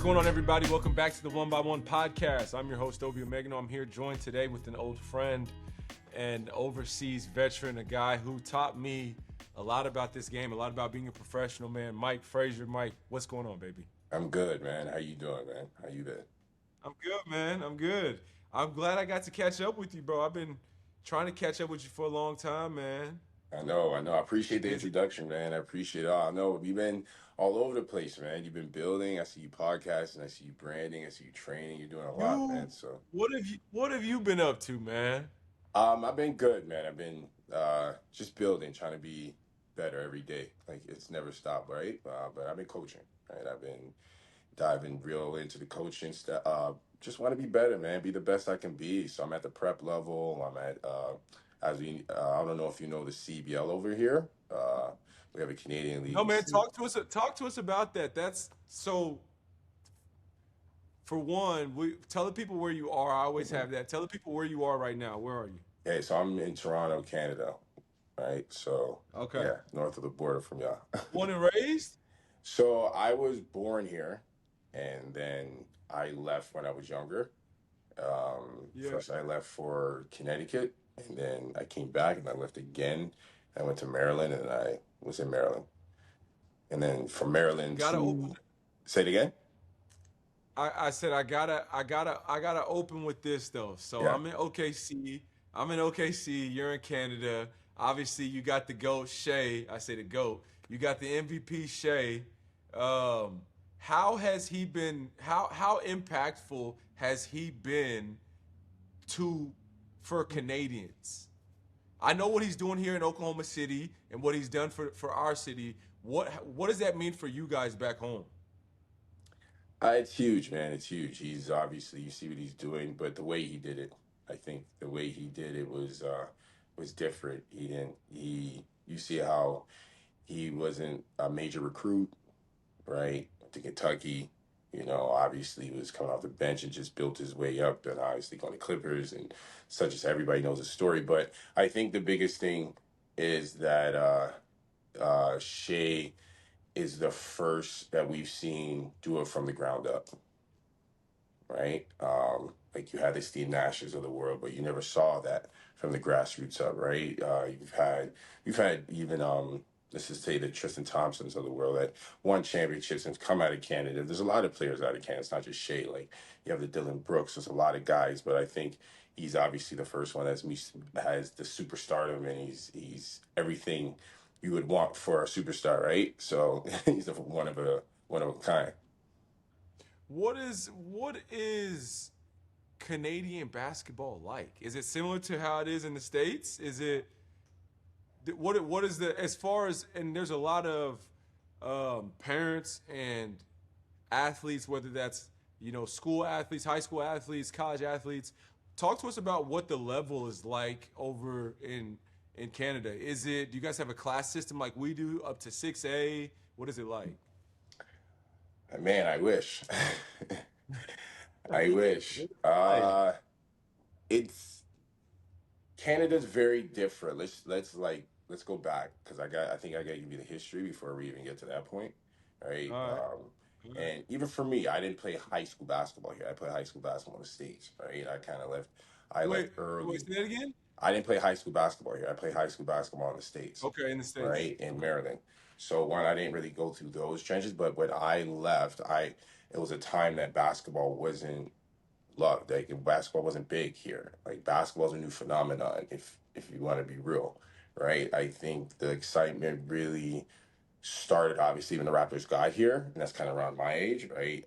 going on, everybody? Welcome back to the One by One podcast. I'm your host, Obi Omegano. I'm here joined today with an old friend and overseas veteran, a guy who taught me a lot about this game, a lot about being a professional, man. Mike Fraser. Mike, what's going on, baby? I'm good, man. How you doing, man? How you been? I'm good, man. I'm good. I'm glad I got to catch up with you, bro. I've been trying to catch up with you for a long time, man. I know. I appreciate the Busy. introduction, man. I appreciate it all. I know you've been all over the place, man. You've been building. I see you podcasting. I see you branding. I see you training. You're doing a lot, You, man. So, what have you been up to, man? I've been good, man. I've been just building, trying to be better every day. Like it's never stopped, right? But I've been coaching, right? I've been diving real into the coaching stuff. Just want to be better, man. Be the best I can be. So I'm at the prep level. I'm at I don't know if you know the CBL over here. We have a Canadian league. No, man. Talk to us about that. That's so. For one, we tell the people where you are. I always Mhm. have that. Tell the people where you are right now. Where are you? Okay, so I'm in Toronto, Canada, right? So Okay. yeah, north of the border from y'all. Born and raised? So I was born here, and then I left when I was younger. Yeah. First, I left for Connecticut, and then I came back, and I left again. I went to Maryland, and I was in Maryland, and then from Maryland Gotta open. to say it again. I said I gotta open with this though. So Yeah, I'm in OKC. I'm in OKC. You're in Canada. Obviously, you got the GOAT Shea. I say the GOAT. You got the MVP Shea. Um, how has he been? How impactful has he been to for Canadians? I know what he's doing here in Oklahoma City and what he's done for our city. What does that mean for you guys back home? it's huge, man. It's huge. He's obviously you see what he's doing, but the way he did it, I think the way he did it was different. He didn't. He you see how he wasn't a major recruit, right? To Kentucky, obviously he was coming off the bench and just built his way up, and obviously going to Clippers and such as everybody knows the story. But I think the biggest thing is that Shea is the first that we've seen do it from the ground up, right? Like you had the Steve Nashes of the world, but you never saw that from the grassroots up, right? You've had even let's just say the Tristan Thompsons of the world that won championships and come out of Canada. There's a lot of players out of Canada. It's not just Shea. Like you have the Dylan Brooks. There's a lot of guys, but I think he's obviously the first one has the superstardom, and he's everything you would want for a superstar, right? So he's one of a kind. What is Canadian basketball like? Is it similar to how it is in the States? Is it what is the as far as and there's a lot of parents and athletes, whether that's school athletes, high school athletes, college athletes. Talk to us about what the level is like over in Canada. Is it do you guys have a class system like we do up to 6A? What is it like? Man, I wish. I wish. Like, It's Canada's very different. Let's go back because I think I got to give you the history before we even get to that point, right? all right, all right. And even for me, I didn't play high school basketball here. I played high school basketball in the States, right? I kind of left. I left Wait, early. say that again? I didn't play high school basketball here. I played high school basketball in the States, Okay, in the States. right? In Okay. Maryland. So one, I didn't really go through those trenches, but when I left, I it was a time that basketball wasn't loved. Like basketball wasn't big here. Like basketball's a new phenomenon. If you want to be real, right? I think the excitement really started obviously when the Raptors got here, and that's kind of around my age, right?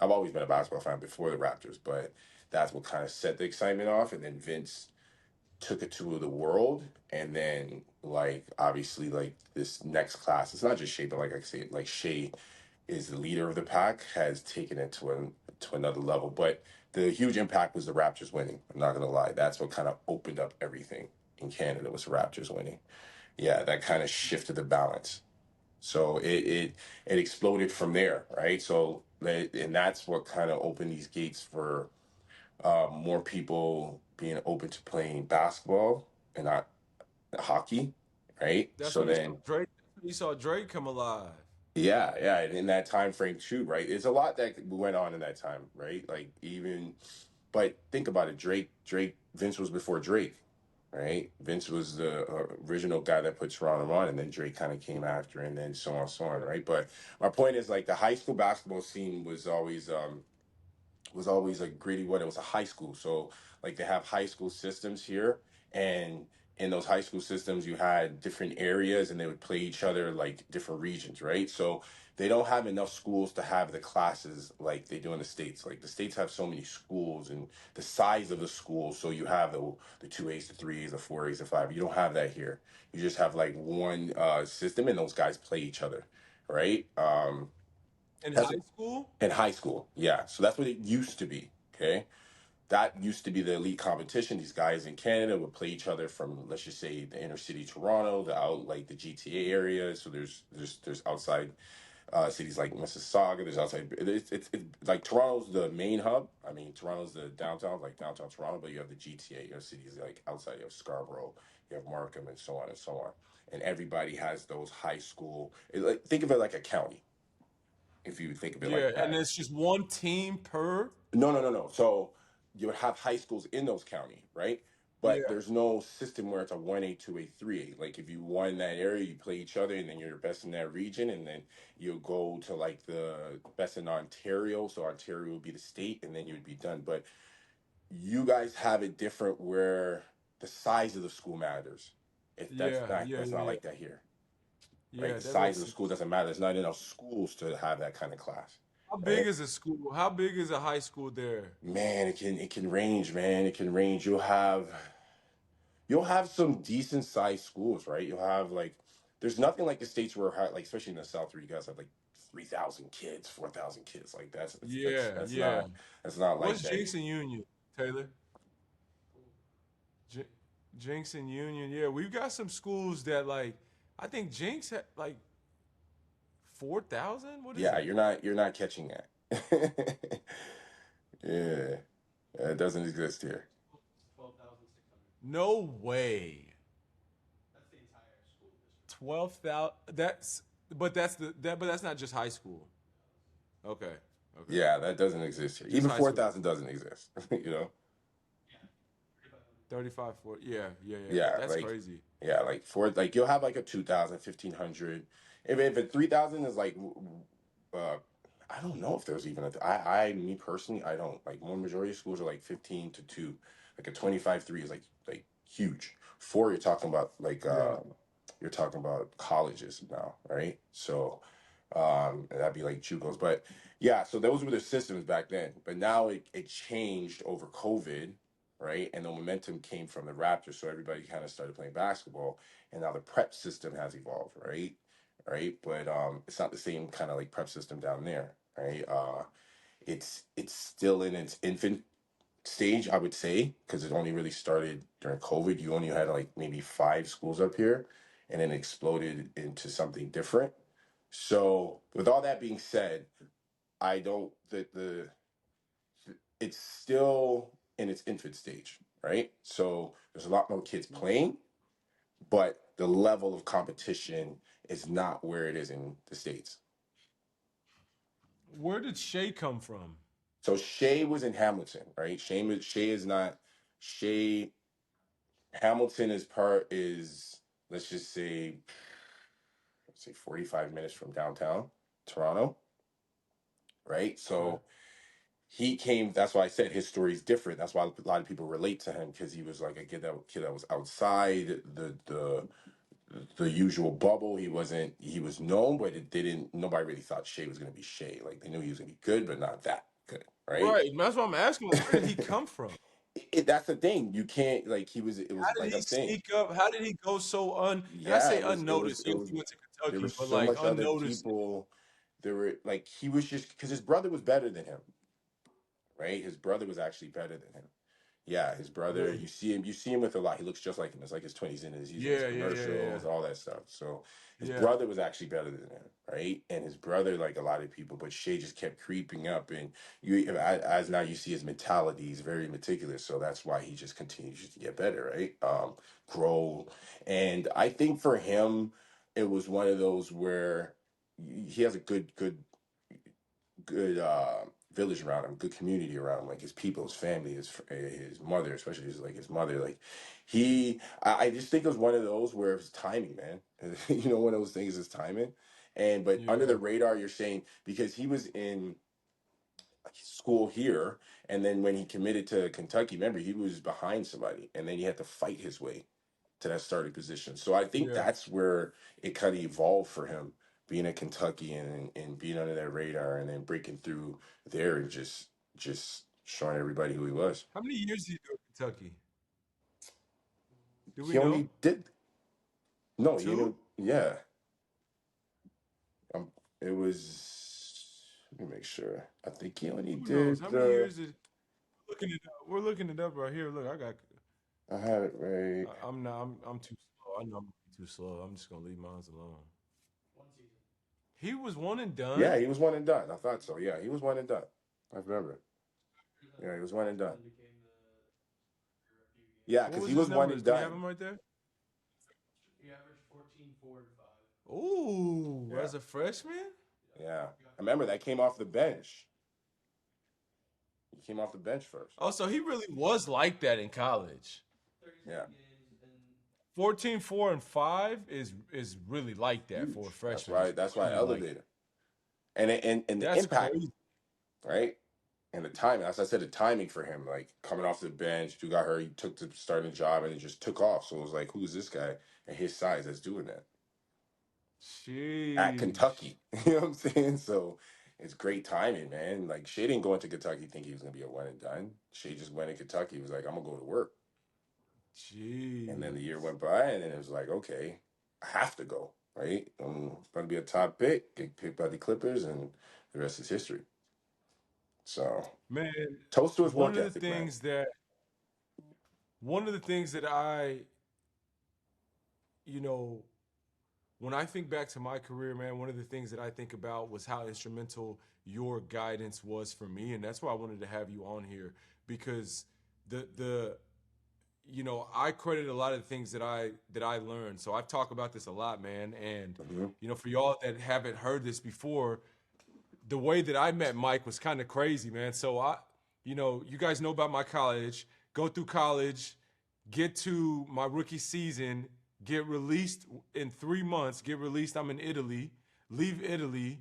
I've always been a basketball fan before the Raptors, but that's what kind of set the excitement off. And then Vince took it to the world, and then like obviously like this next class, it's not just Shea, but like I say, like Shea is the leader of the pack, has taken it to another level. But the huge impact was the Raptors winning. I'm not gonna lie, that's what kind of opened up everything in Canada was the Raptors winning. Yeah, that kind of shifted the balance. So it exploded from there, right? And that's what kind of opened these gates for more people being open to playing basketball and not hockey, right? That's So when you saw then Drake. That's when you saw Drake come alive. Yeah, yeah, and in that time frame too, right? There's a lot that went on in that time, right? Like even, but think about it. Vince was before Drake, right? Vince was the original guy that put Toronto on, and then Drake kind of came after, and then so on, right? But my point is, like, the high school basketball scene was always like gritty. What, it was a high school, so like they have high school systems here, and in those high school systems you had different areas and they would play each other like different regions, right? So they don't have enough schools to have the classes like they do in the states. Like the states have so many schools and the size of the school, so you have the 2A's, the 3A's, the 4A's, the 5. You don't have that here. You just have like one system, and those guys play each other, right? In That's high school? in high school. Yeah. So that's what it used to be. Okay. That used to be the elite competition. These guys in Canada would play each other from, let's just say, the inner city Toronto, the out like the GTA area. So there's outside cities like Mississauga. There's outside. It's like Toronto's the main hub. I mean, Toronto's the downtown, like downtown Toronto. But you have the GTA. You have cities like outside. You have Scarborough. You have Markham, and so on and so on. And everybody has those high school. Like, think of it like a county, if you think of it Yeah, like and that. it's just one team per. No. So you would have high schools in those county, right? But Yeah, there's no system where it's a 1A, 2A, 3A. Like if you won that area, you play each other, and then you're the best in that region, and then you go to like the best in Ontario. So Ontario would be the state, and then you'd be done. But you guys have it different where the size of the school matters. If yeah, yeah, that's yeah, not yeah. like that here, right? Yeah, The that size makes of the school sense. doesn't matter. There's not enough schools to have that kind of class, How big right? is a school? How big is a high school there? Man, it can range, man. It can range. You'll have some decent sized schools, right? You'll have like there's nothing like the states where like especially in the South where you guys have like 3,000 kids, 4,000 kids. Like Yeah, that's yeah. not like What's that. Jinx and Union, Taylor? J- Jinx and Union. Yeah, we've got some schools that like. I think Jinx had like 4,000. What is Yeah, it? you're not catching that. Yeah, it doesn't exist here. No way. 12,000. But that's not just high school. Okay, okay. Yeah, that doesn't exist here. Just Even high school. 4,000 doesn't exist. You know? 35, 40. Yeah, yeah, yeah. Yeah, That's crazy. like for like you'll have like a 2,000, 1,500. If a 3,000 is like, uh, I don't know if there's even me personally, I don't like more majority of schools are like 15 to 2. Like a 25-3 is like huge. 4, Yeah. you're talking about colleges now, right? So and that'd be like JUCOs. But yeah, so those were the systems back then. But now it changed over COVID, right? And the momentum came from the Raptors, so everybody kind of started playing basketball, and now the prep system has evolved, right? Right, but it's not the same kind of like prep system down there, right? It's still in its infant stage, I would say, because it only really started during COVID. You only had like maybe 5 schools up here, and then exploded into something different. So, with all that being said, I don't the it's still in its infant stage, right? So there's a lot more kids playing, but the level of competition is not where it is in the States. Where did Shay come from? So Shea was in Hamilton, right? Shea is not Shea. Hamilton is let's just say 45 minutes from downtown Toronto, right? Okay. So he came. That's why I said his story is different. That's why a lot of people relate to him because he was like a kid that was outside the usual bubble. He wasn't. He was known, but it didn't. Nobody really thought Shea was going to be Shea. Like they knew he was going to be good, but not that good, right? Right. That's what I'm asking. Like, where did he come from? That's the thing. You can't like he was. It How was did like he I'm saying. sneak up? How did he go so and I Yeah, say unnoticed. it Yes, was. he went to There Kentucky, was but so like much other unnoticed. people. There were like he was just because his brother was better than him, right? His brother was actually better than him. Yeah, his brother. Really? You see him with a lot. He looks just like him. It's like his 20s in his. He's in his Yeah, yeah, yeah, yeah, commercials, all that stuff. So his yeah. brother was actually better than him, right? And his brother, like a lot of people, but Shay just kept creeping up, and as now you see his mentality. He's very meticulous, so that's why he just continues to get better, right? Grow, and I think for him, it was one of those where he has a good village around him, good community around him, like his people, his family, his mother, especially his mother. Like I just think it was one of those where it was timing, man. One of those things is timing. And but under Yeah. the radar, you're saying because he was in school here, and then when he committed to Kentucky, remember he was behind somebody, and then he had to fight his way to that starting position. So I think Yeah. that's where it kind of evolved for him, being a Kentuckian and being under that radar, and then breaking through there and just showing everybody who he was. How many years did you do in Kentucky? Do we He know? only did no, you know, Two? yeah. Um, it was. Let me make sure. I think he only Who knows? did. How many years did looking it up? We're looking it up right here. Look, I got. I had it right. I'm not. I'm too slow. I know I'm too slow. I'm just gonna leave mine alone. He was one and Yeah, done. he was one and done. I thought so. Yeah, he was one and done. I remember. Yeah, he was one and done. Yeah, What because was he his was one numbers? and Do you have done. him right there? Ooh, Yeah, as a freshman. yeah. I remember that came off the bench. He came off the bench first. Oh, so he really was like that in college. Yeah, 14, 4, and 5 is really like that for a huge. That's freshman. why. It's That's why I really like elevated. And the that's impact, crazy. right? And the timing. As I said, the timing for him, like coming off the bench, dude got hurt, he took the starting job, and it just took off. So it was like, who's this guy at his size that's doing that at Sheesh. Kentucky? You know what I'm saying? So it's great timing, man. Like Shea didn't go into Kentucky thinking he was gonna be a one and done. Shea just went in Kentucky. He was like, I'm gonna go to work. And then the year Jeez. went by, and then it was like, okay, I have to go, right? I'm going to be a top pick, get picked by the Clippers, and the rest is history. So, Man, toast to his one work of the ethic, man. things that one of the things that you know, when I think back to my career, man, one of the things that I think about was how instrumental your guidance was for me, and that's why I wanted to have you on here because the I credit a lot of the things that I learned. So I've talked about this a lot, man, and Hmm. for y'all that haven't heard this before, the way that I met Mike was kind of crazy, man. So you guys know about my college, go through college, get to my rookie season, get released in 3 months, get released. I'm in Italy, leave Italy.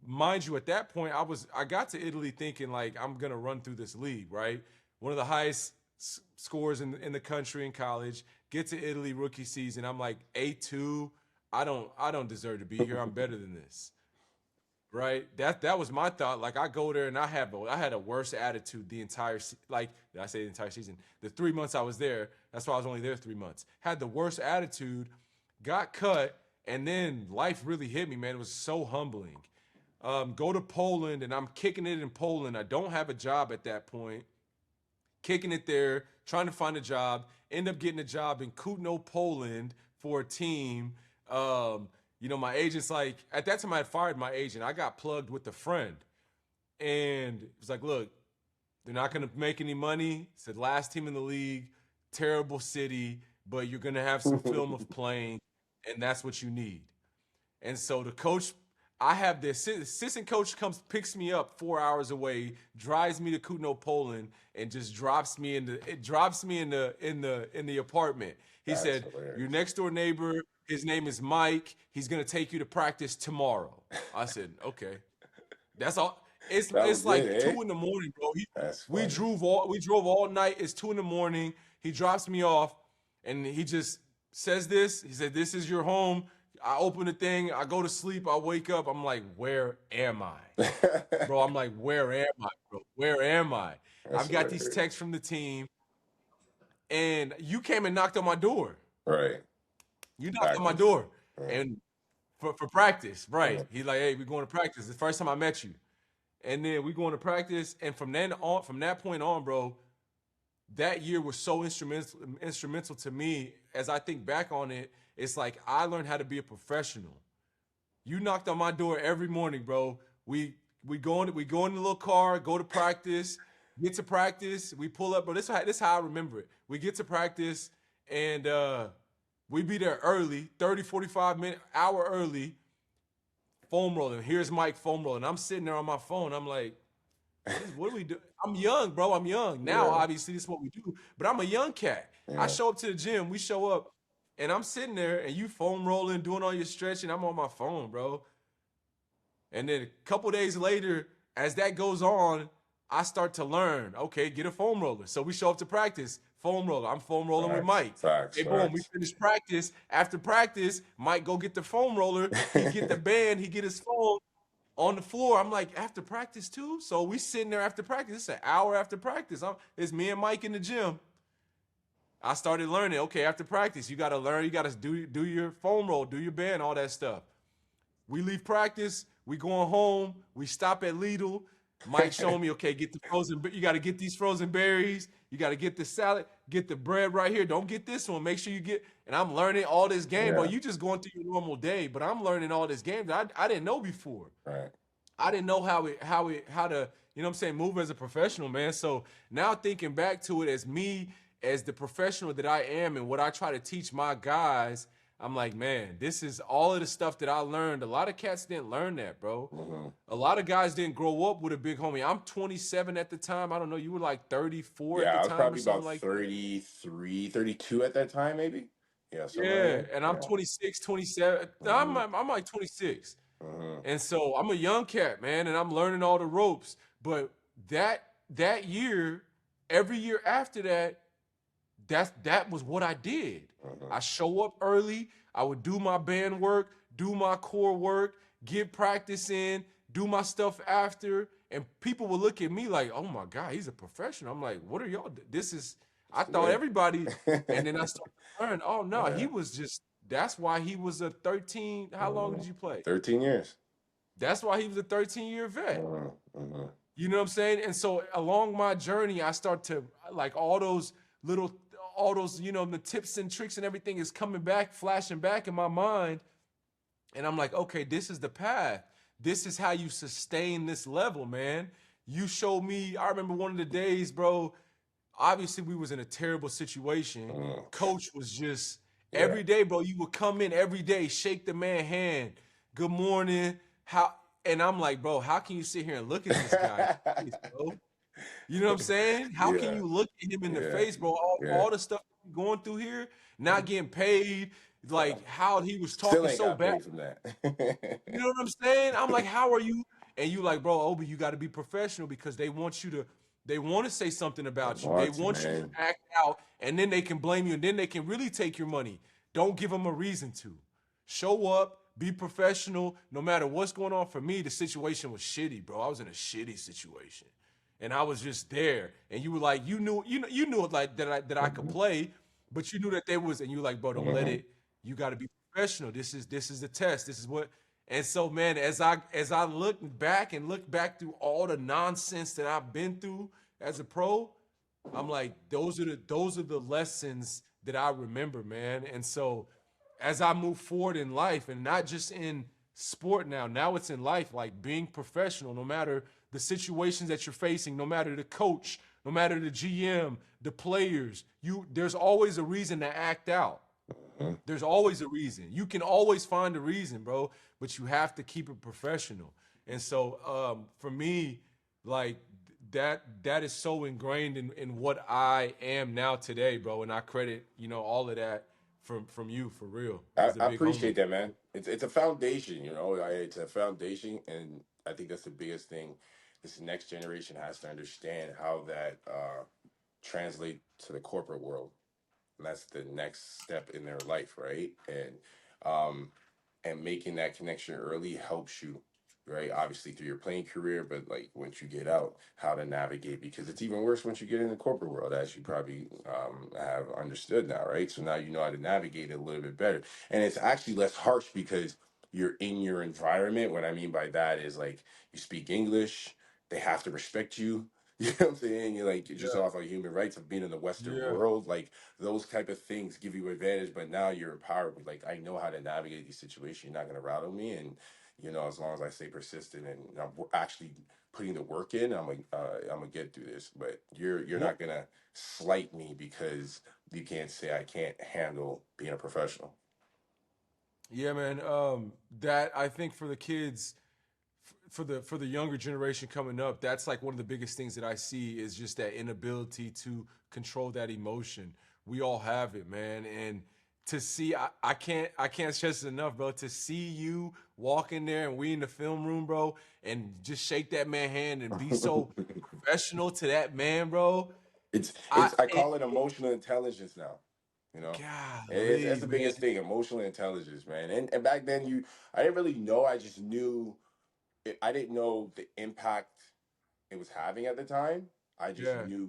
Mind you, at that point, I got to Italy thinking like I'm gonna run through this league, right? One of the highest scores in the country in college. Get to Italy rookie season, I'm like A2. I don't deserve to be here. I'm better than this, right? That was my thought. Like I go there and I had a worse attitude the entire like did I say the entire season? The 3 months I was there. That's why I was only there 3 months. Had the worst attitude, got cut, and then life really hit me, man. It was so humbling. Go to Poland and I'm kicking it in Poland. I don't have a job at that point. Kicking it there, trying to find a job. End up getting a job in Kutno, Poland for a team. My agent's like, at that time I had fired my agent. I got plugged with a friend. And it was like, look, they're not going to make any money. It's the last team in the league, terrible city, but you're going to have some film of playing, and that's what you need. And so the coach, I have the assistant coach comes, picks me up 4 hours away, drives me to Kutno, Poland, and just drops me in the apartment. He That's said, "Your hilarious. next door neighbor, his name is Mike. He's gonna take you to practice tomorrow." I said, "Okay." That's all. It's That it's was it, like eh? 2 in the morning, bro. That's We funny. drove all night. It's 2 in the morning. He drops me off, and he just says this. He said, "This is your home." I open the thing. I go to sleep. I wake up. I'm like, "Where am I, bro?" I'm like, "Where am I, bro? Where am I?" That's I've got these hilarious. texts from the team, and you came and knocked on my door. Right. You knocked on my Practice. door, Right. and for practice, right? Right. He like, "Hey, we're going to practice." The first time I met you. And then we going to practice, and from that point on, bro, that year was so instrumental to me. As I think back on it, it's like I learned how to be a professional. You knocked on my door every morning, bro. We go in the little car, go to practice, get to practice. We pull up, bro. This how I remember it. We get to practice, and we be there early, 30, 45 minute hour early. foam rolling. Here's Mike foam rolling. I'm sitting there on my phone. I'm like, what do we do? I'm young, bro. I'm young. Now, Yeah. obviously, this is what we do. But I'm a young cat. I Yeah. show up to the gym. We show up, and I'm sitting there, and you foam rolling, doing all your stretching. I'm on my phone, bro. And then a couple days later, as that goes on, I start to learn. Okay, get a foam roller. So we show up to practice. Foam roller. I'm foam rolling with Facts. Mike. Facts. Hey, boom. We Facts. finish practice. After practice, Mike go get the foam roller. He get the band. He get his phone on the floor. I'm like, after practice too? So we sitting there after practice. It's an hour after practice. It's me and Mike in the gym. I started learning. Okay, after practice, you got to learn. You got to do your foam roll, do your band, all that stuff. We leave practice. We going home. We stop at Lidl. Mike showing me, okay, get the frozen. You got to get these frozen berries. You got to get the salad. Get the bread right here. Don't get this one. Make sure you get. And I'm learning all this game, bro. Yeah. You just going through your normal day, but I'm learning all this game that I didn't know before. Right. I didn't know how to, you know what I'm saying, move as a professional, man. So now thinking back to it as me, as the professional that I am and what I try to teach my guys, I'm like, man, this is all of the stuff that I learned. A lot of cats didn't learn that, bro. Mm-hmm. A lot of guys didn't grow up with a big homie. I'm 27 at the time. I don't know. You were like 34 at Yeah, the I was time or probably something about like that. 33, 32 at that time, maybe. Yeah, somewhere Yeah. there. And I'm Yeah. 26, 27. No, Mm-hmm. I'm like 26. Mm-hmm. And so I'm a young cat, man, and I'm learning all the ropes. But that year, every year after that, that was what I did. Mm-hmm. I show up early. I would do my band work, do my core work, get practice in, do my stuff after, and people would look at me like, "Oh my God, he's a professional." I'm like, "What are y'all? This is." I thought Yeah. everybody, and then I started to learn. Oh no, he Yeah. was just. That's why he was a 13. How long Mm-hmm. did you play? 13 years. That's why he was a 13-year vet. Mm-hmm. Mm-hmm. You know what I'm saying? And so along my journey, I start to like little, all those, the tips and tricks and everything is coming back, flashing back in my mind. And I'm like, okay, this is the path. This is how you sustain this level, man. You showed me, I remember one of the days, bro. Obviously, we was in a terrible situation. Mm-hmm. Coach was just Yeah. every day, bro. You would come in every day, shake the man hand. Good morning. How and I'm like, bro, how can you sit here and look at this guy, bro? You know what I'm saying? How can Yeah. you look at him in the Yeah. face, bro? Yeah. All the stuff he's going through here, not getting paid, Yeah. like how he was Still talking ain't so got bad. paid from that. You know what I'm saying? I'm like, how are you? And you like, bro, Obi, you got to be professional because they want to say something about you. They Want to, want you to man. act out, and then they can blame you, and then they can really take your money. Don't give them a reason to. Show up, be professional. No matter what's going on for me, the situation was shitty, bro. I was in a shitty situation, and I was just there. And you were like, you knew like that I could Mm-hmm. play, but you knew that there was, and you were like, bro, don't let Mm-hmm. it. You got to be professional. This is the test. This is what. And so, man, as I look back through all the nonsense that I've been through as a pro, I'm like, those are the lessons that I remember, man. And so, as I move forward in life, and not just in sport now it's in life, like being professional, no matter the situations that you're facing, no matter the coach, no matter the GM, the players, there's always a reason to act out. Mm-hmm. There's always a reason. You can always find a reason, bro, but you have to keep it professional. And so for me, like that is so ingrained in what I am now today, bro. And I credit, all of that from you for real I, as a I big homie. appreciate that, man. It's a foundation, you know. It's a foundation, and I think that's the biggest thing. This next generation has to understand how that translate to the corporate world. And that's the next step in their life, right? Um, and making that connection early helps you, right? Obviously through your playing career, but like once you get out, how to navigate, because it's even worse once you get in the corporate world, as you probably have understood now, right? So now you know how to navigate it a little bit better, and it's actually less harsh because you're in your environment. What I mean by that is like you speak English, they have to respect you. You know what I'm saying? You're like, just Yeah, off of human rights of being in the Western yeah. world, like those type of things give you advantage, but now you're empowered. Like I know how to navigate these situations. You're not going to rattle me, and as long as I stay persistent and I'm actually putting the work in, I'm gonna get through this. But you're What not gonna slight me because you can't say I can't handle being a professional. Yeah, man. That I think for the kids, for the younger generation coming up, that's like one of the biggest things that I see is just that inability to control that emotion. We all have it, man, and to see, I can't stress it enough, bro. To see you walk in there and we in the film room, bro, and just shake that man hand and be so professional to that man, bro. I call it emotional intelligence now. You know, that's Golly, the man. biggest thing, emotional intelligence, man. And back then, I didn't really know. I just knew. I didn't know the impact it was having at the time. I just Yeah, knew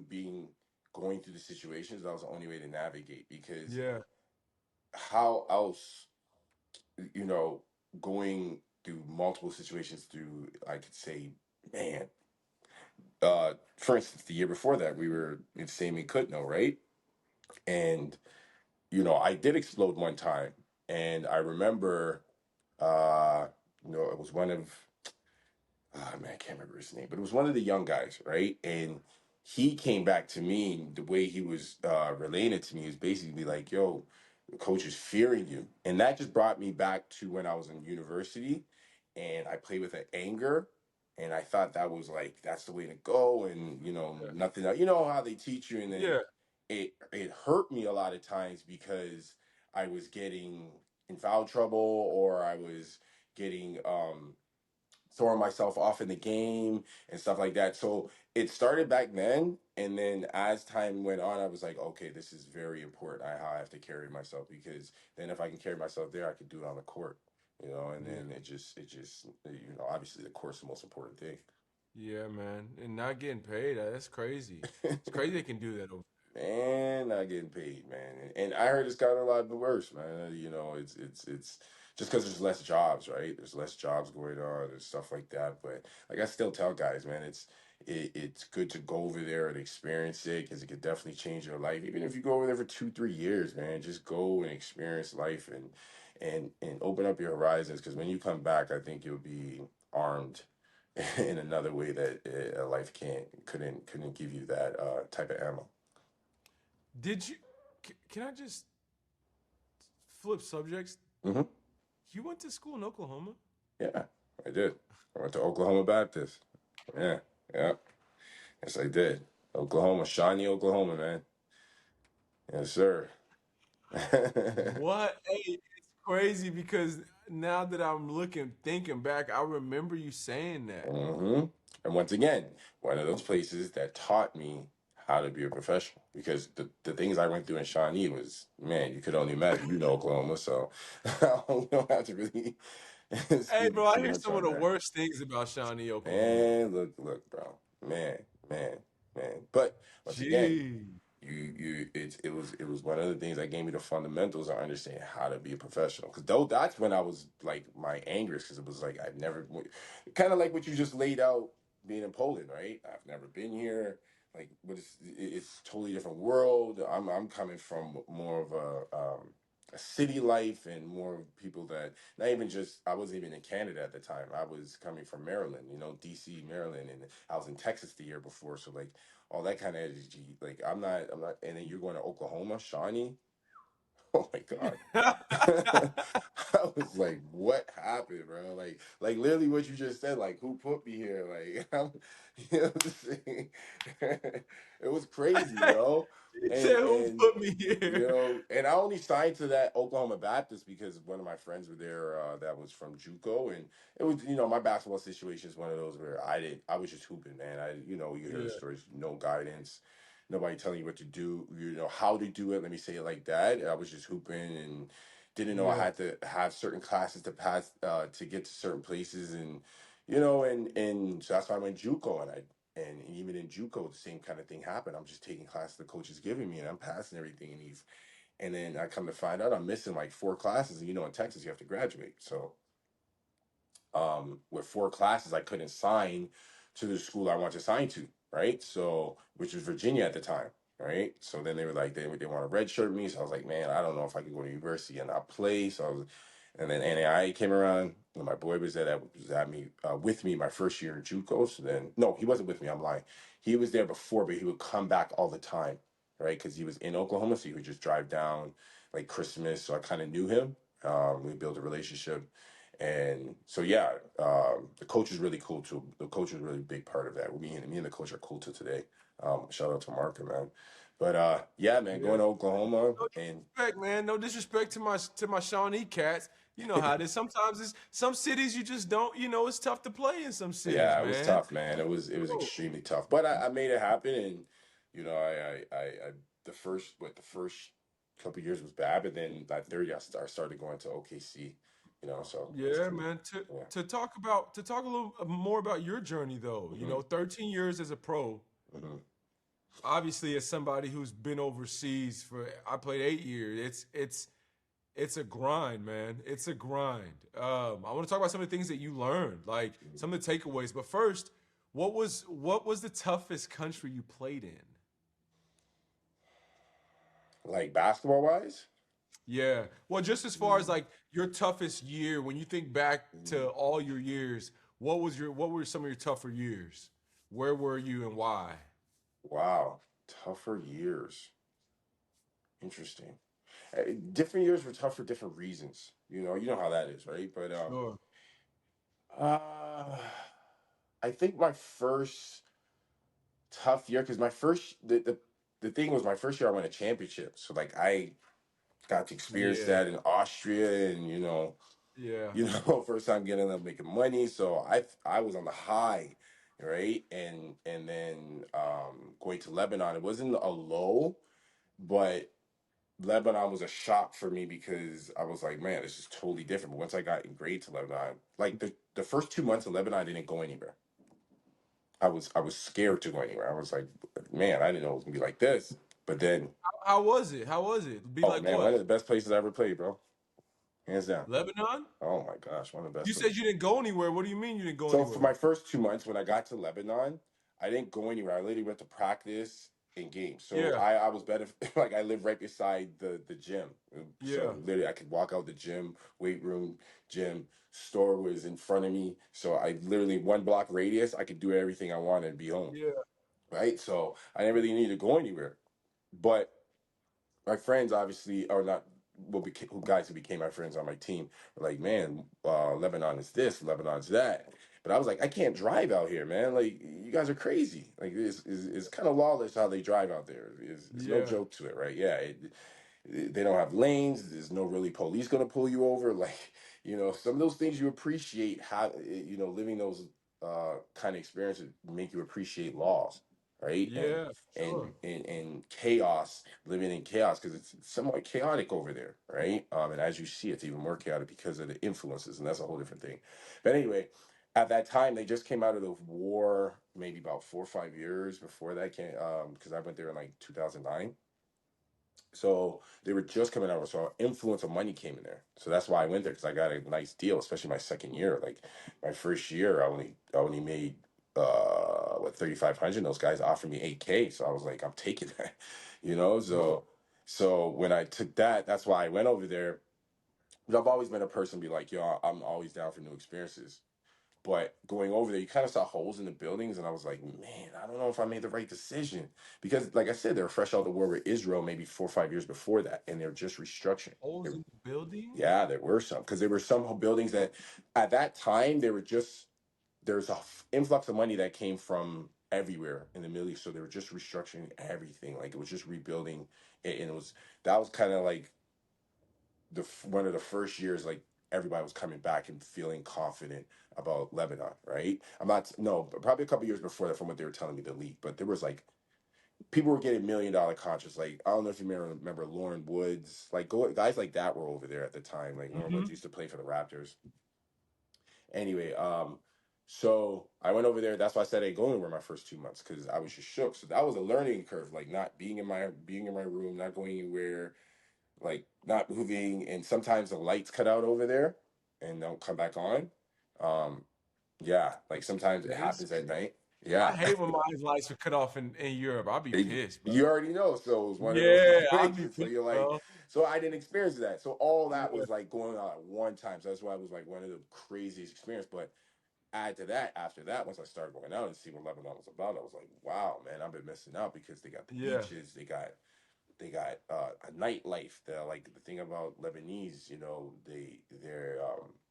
going through the situations, that was the only way to navigate, because yeah, how else, you know, going through multiple situations through, I could say, man, for instance, the year before that, we were in Sami Kutno, right? And, I did explode one time. And I remember, uh, it was one of, man, I can't remember his name, but it was one of the young guys, right? And he came back to me. The way he was relaying it to me is basically like, "Yo, the coach is fearing you," and that just brought me back to when I was in university, and I played with an anger, and I thought that was like that's the way to go, and nothing. You know how they teach you, and then yeah, it hurt me a lot of times because I was getting in foul trouble, or I was getting throwing myself off in the game and stuff like that. So it started back then, and then as time went on, I was like, okay, this is very important. How I have to carry myself, because then if I can carry myself there, I could do it on the court. And yeah. then obviously the court's the most important thing. Yeah, man, and not getting paid. That's crazy. It's crazy they can do that over. Man, not getting paid, man. And I heard it's gotten a lot worse, man. It's just because there's less jobs, right? There's less jobs going on and stuff like that. But like I still tell guys, man, it's good to go over there and experience it, because it could definitely change your life. Even if you go over there for 2, 3 years, man, just go and experience life, and open up your horizons. Because when you come back, I think you'll be armed in another way that life couldn't give you that type of ammo. Did you? Can I just flip subjects? Hmm. You went to school in Oklahoma? Yeah, I did. I went to Oklahoma Baptist. Yeah, yeah. Yes, I did. Oklahoma, Shawnee, Oklahoma, man. Yes, sir. What? Hey, it's crazy because now that I'm thinking back, I remember you saying that. Hmm. And once again, one of those places that taught me how to be a professional, because the things I went through in Shawnee was, man, you could only imagine. Oklahoma, so I don't have to really Hey, speak bro, I too hear much some of on the that. worst things about Shawnee, Oklahoma. Man, look, bro. Man, man. But once again, Gee. it was one of the things that gave me the fundamentals of understanding how to be a professional. Because though that's when I was like my angriest, because it was like I've never, kind of like what you just laid out, being in Poland, right? I've never been here. Like, it's a totally different world. I'm coming from more of a city life, and more of people that, not even just, I wasn't even in Canada at the time. I was coming from Maryland, DC, Maryland, and I was in Texas the year before. So like all that kind of energy. Like I'm not, and then you're going to Oklahoma, Shawnee. Oh my God. I was like, what happened, bro? Like literally what you just said, like who put me here? Like what I'm saying? It was crazy, He And said, "Who and put me here?" and I only signed to that Oklahoma Baptist because one of my friends were there, that was from JUCO, and it was, my basketball situation is one of those where I was just hooping, man. You hear the Yeah, stories, no guidance, nobody telling you what to do, how to do it. Let me say it like that. I was just hooping, and didn't know I yeah, had to have certain classes to pass, to get to certain places, and and so that's why I went JUCO, and even in JUCO, the same kind of thing happened. I'm just taking classes the coach is giving me, and I'm passing everything, and then I come to find out I'm missing like 4 classes, and in Texas you have to graduate. So with 4 classes, I couldn't sign to the school I wanted to sign to, right? So, which was Virginia at the time, right? So then they were like, they want to redshirt me. So I was like, man, I don't know if I could go to university and not play. And then NAIA came around, and my boy was there, that was at me, with me my first year in JUCO. So then, no, he wasn't with me. I'm lying. He was there before, but he would come back all the time, right? Because he was in Oklahoma, so he would just drive down like Christmas. So I kind of knew him, We built a relationship, and so yeah, the coach is really cool too. The coach is really a big part of that. Me and the coach are cool to today. Shout out to Marker, man. But yeah, man, Yeah. going to Oklahoma No and disrespect, man. No disrespect to my Shawnee cats. You know how it is. Sometimes it's some cities you just don't. You know, it's tough to play in some cities, yeah, it was man. tough, man. It was Oh, extremely tough, but I made it happen, and I the first couple years was bad, but then that third year I started going to OKC, so it was yeah, cool. man. Yeah. To talk a little more about your journey, though. You Hmm. know, 13 years as a pro. Hmm. Obviously, as somebody who's been overseas for, I played 8 years. It's a grind, man. It's a grind. I want to talk about some of the things that you learned, like some of the takeaways. But first, what was the toughest country you played in? Like basketball wise. Yeah. Well, just as far as like your toughest year, when you think back to all your years, what were some of your tougher years? Where were you and why? Wow, tougher years. Interesting. Different years were tough for different reasons. You know how that is, right? But Sure. uh, I think my first tough year, because my first the thing was my first year I won a championship, so like I got to experience Yeah. that in Austria, and Yeah. first time getting up making money, so I was on the high, right? And then going to Lebanon, it wasn't a low, but Lebanon was a shock for me because I was like, man, this is totally different. But once I got engaged to Lebanon, like the first 2 months of Lebanon, I didn't go anywhere. I was scared to go anywhere. I was like, man, I didn't know it was gonna be like this. But then, How was it? How was it? Be oh like man, one what? of the best places I ever played, bro, hands down. Lebanon? Oh my gosh, one of the best You places. said you didn't go anywhere. What do you mean you didn't go So for anywhere? my first 2 months, when I got to Lebanon, I didn't go anywhere. I literally went to practice and games. So Yeah. I was better. Like I lived right beside the gym. So Yeah. literally, I could walk out the gym, weight room, gym. Store was in front of me. So I literally 1 block radius. I could do everything I wanted and be home. Yeah. Right. So I didn't really need to go anywhere. But my friends obviously are not who guys who became my friends on my team were like, man, Lebanon is this, Lebanon's that. But I was like, I can't drive out here, man. Like you guys are crazy. Like it's kind of lawless how they drive out there. It's no Yeah. joke to it, right? Yeah, they don't have lanes. There's no really police gonna pull you over. Like some of those things you appreciate. How living those kind of experiences make you appreciate laws, right? And Yeah, for and sure. and and chaos, living in chaos because it's somewhat chaotic over there, right? And as you see, it's even more chaotic because of the influences, and that's a whole different thing. But anyway, at that time, they just came out of the war, maybe about 4 or 5 years before that came, because I went there in like 2009. So they were just coming out, so influence of money came in there. So that's why I went there because I got a nice deal, especially my second year. Like my first year, I only made 3,500. Those guys offered me 8K, so I was like, I'm taking that, Wow. So when I took that, that's why I went over there. But I've always been a person be like, yo, I'm always down for new experiences. But going over there, you kind of saw holes in the buildings, and I was like, man, I don't know if I made the right decision because, like I said, they were fresh out the war with Israel maybe 4 or 5 years before that, and they're just restructuring. Holes in the building? Yeah, there were some because there were some buildings that at that time they were just there's a influx of money that came from everywhere in the Middle East, so they were just restructuring everything. Like it was just rebuilding, and that was kind of like one of the first years like everybody was coming back and feeling confident about Lebanon, right? I'm not no, but probably a couple years before that from what they were telling me the league, but there was like people were getting $1 million contracts. Like I don't know if you remember Lauren Woods, like guys like that were over there at the time. Like Lauren Mm-hmm. Woods used to play for the Raptors. Anyway, so I went over there. That's why I said I didn't go anywhere my first 2 months because I was just shook. So that was a learning curve, like not being in my room, not going anywhere, like not moving, and sometimes the lights cut out over there and don't come back on. Um, yeah, like sometimes it This happens at night. I Yeah, hate when my lights are cut off in Europe. I'll be pissed, bro. you already know. So it was one of those Yeah, I'll be situations. So pissed, you're like, bro. so I didn't experience that. So all that Yeah, was like going on at one time. So that's why it was like one of the craziest experience. But add to that, after that, once I started going out and see what Lebanon was about, I was like, wow, man, I've been missing out because they got the yeah, beaches, they got they got a nightlife. Like the thing about Lebanese, you know, they're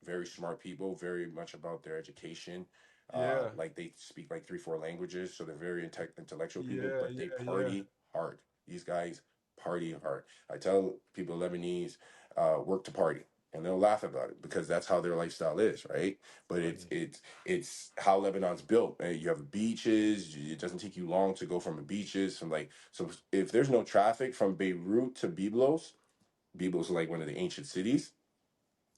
very smart people, very much about their education. Yeah. Like they speak like 3, 4 languages, so they're very intellectual people, Yeah. but they Yeah. Yeah. party hard. These guys party hard. I tell people Lebanese work to party, and they'll laugh about it because that's how their lifestyle is, right? But it's Funny. it's it's how Lebanon's built. You have beaches. It doesn't take you long to go from the beaches. From like so, if there's no traffic from Beirut to Byblos, Byblos is like one of the ancient cities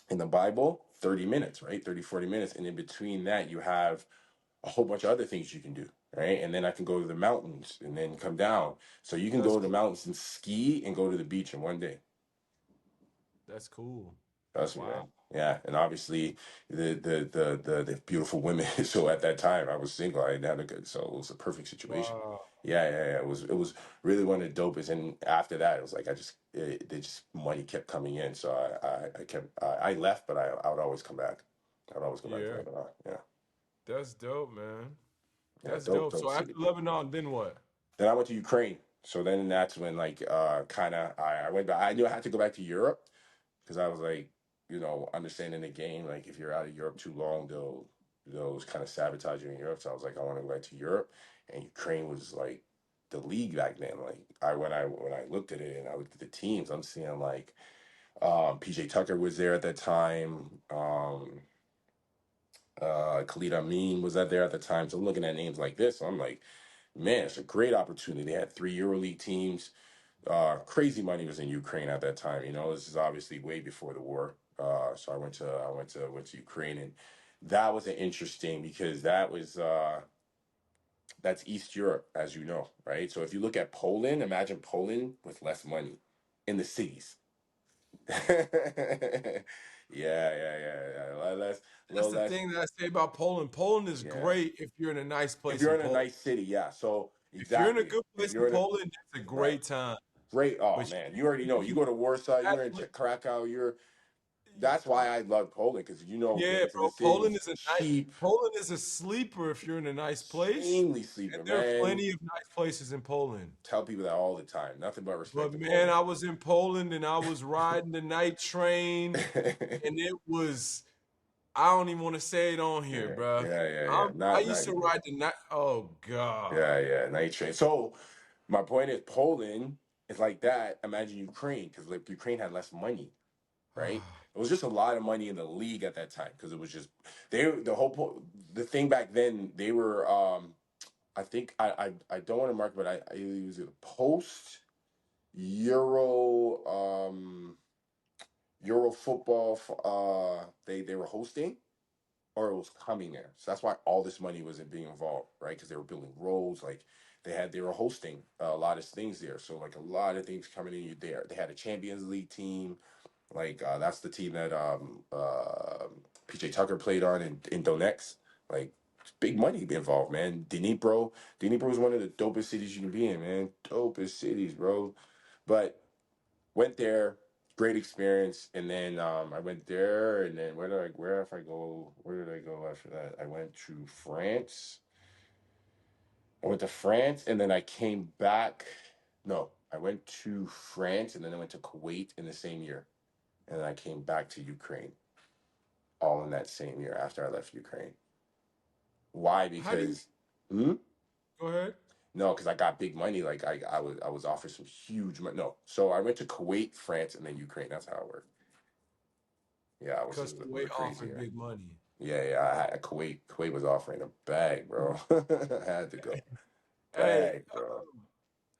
in the Bible. 30 minutes, right? 30, 40 minutes, and in between that, you have a whole bunch of other things you can do, right? And then I can go to the mountains and then come down. So you can That's go to the cool. mountains and ski and go to the beach in one day. That's cool. Trust me, Wow. man. Yeah, and obviously the beautiful women. So at that time, I was single. I didn't have a good, so it was a perfect situation. Wow. Yeah. It was really one of the dopest. And after that, it was like they just money kept coming in. So I left, but I would always come back. I would always go back to Yeah. Lebanon. Yeah, That's dope, man. yeah, That's dope, dope. dope So after city. Lebanon, then what? Then I went to Ukraine. So then that's when like kind of I went back. I knew I had to go back to Europe because I was like, understanding the game. Like if you're out of Europe too long, they'll kind of sabotage you in Europe. So I was like, I want to go back to Europe, and Ukraine was like the league back then. Like when I looked at it and I looked at the teams, I'm seeing like PJ Tucker was there at that time. Khalid Amin was that there at the time. So I'm looking at names like this. So I'm like, man, it's a great opportunity. They had 3 EuroLeague teams. Crazy money was in Ukraine at that time. This is obviously way before the war. So I went to Ukraine, and that was an interesting because that's East Europe, as you know, right? So if you look at Poland, imagine Poland with less money in the cities. Yeah, yeah. A That's little the less. thing that I say about Poland. Poland is Yeah. great if you're in a nice If place you're in in a Poland. nice city, yeah. So If you're in a exactly. good If place in you're in a Poland, it's a right. great time. Great. Oh But man, you already know. You you go to Warsaw, you're in actually, Krakow. That's why I love Poland because yeah, getting to the bro. cities cheap, Poland is a sleeper if you're in a nice place, extremely and sleeper, there are man. plenty of nice places in Poland. Tell people that all the time. Nothing but respect But to man, Poland. I was in Poland and I was riding the night train, Yeah, and it was I don't even want to say it on here, yeah, bruh. yeah. I Not used to ride the night. Oh God. yeah. Night train. So my point is, Poland is like that. Imagine Ukraine because like Ukraine had less money, right? It was just a lot of money in the league at that time because it was just the thing back then they were I think I don't want to mark but it was a post Euro Euro football they were hosting or it was coming there. So that's why all this money wasn't being involved, right? Because they were building roads, like they were hosting a lot of things there. So like a lot of things coming in there. They had a Champions League team. Like that's the team that PJ Tucker played on in Donetsk. Like big money involved, man. Dnipro is one of the dopest cities you can be in, man. Dopest cities, bro. But went there, great experience, and then I went there, and then where did I go after that? I went to France. I went to France, and then I came back. No, I went to France, and then I went to Kuwait in the same year, and then I came back to Ukraine, all in that same year after I left Ukraine. Why? How do you Because, hmm? go ahead? No, because I got big money. Like I was offered some huge money. No, so I went to Kuwait, France, and then Ukraine. That's how it worked. Yeah, it was Because it was Kuwait a crazy offered year. big money. Yeah. I had Kuwait was offering a bag, bro. I had to go Hey, bag, bro.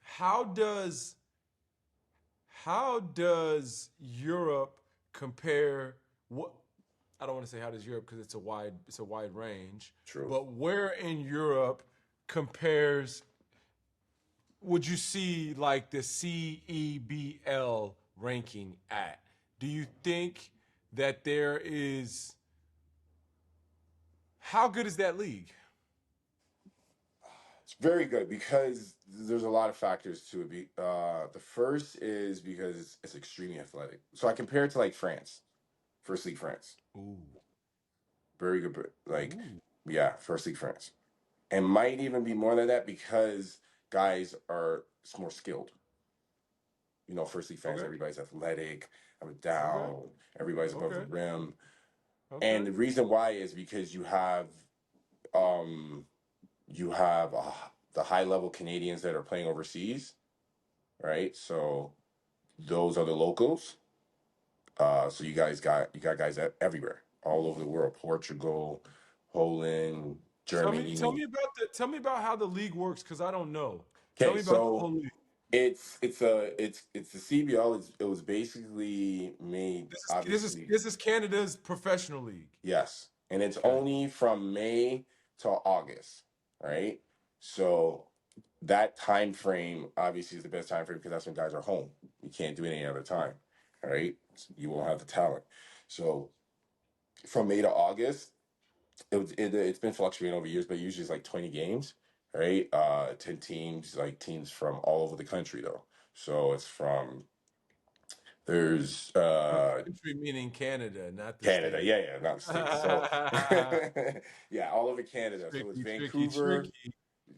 how does how does Europe compare what I don't want to say how does Europe because it's a wide range, True. but where in Europe compares would you see like the CEBL ranking at? Do you think that there is how good is that league? It's very good because there's a lot of factors to it. The first is because it's extremely athletic. So I compare it to like France, First League France. Ooh. Very good, like Ooh. yeah, First League France, and might even be more than that because guys are more skilled. First League fans, Okay. everybody's athletic, I'm Okay. down, everybody's above the Okay. rim. And Okay. the reason why is because um you have the high level Canadians that are playing overseas, right? So those are the locals. So you got guys everywhere, all over the world, Portugal, Poland, Tell me Germany. about how the league works because I don't know. Tell Okay, me about the so whole league. it's the CBL. It was basically made, obviously. This is Canada's professional league. Yes, and it's Okay. only from May till August, right? So that time frame obviously is the best time frame because that's when guys are home. You can't do it any other time, right? You won't have the talent. So from May to August, it's been fluctuating over years, but usually it's like 20 games, right? 10 teams, like teams from all over the country though. So it's from there's Country meaning Canada, not the Canada, state. yeah, yeah, not the states. So yeah, all over Canada. So it's Tricky, tricky, Vancouver, tricky.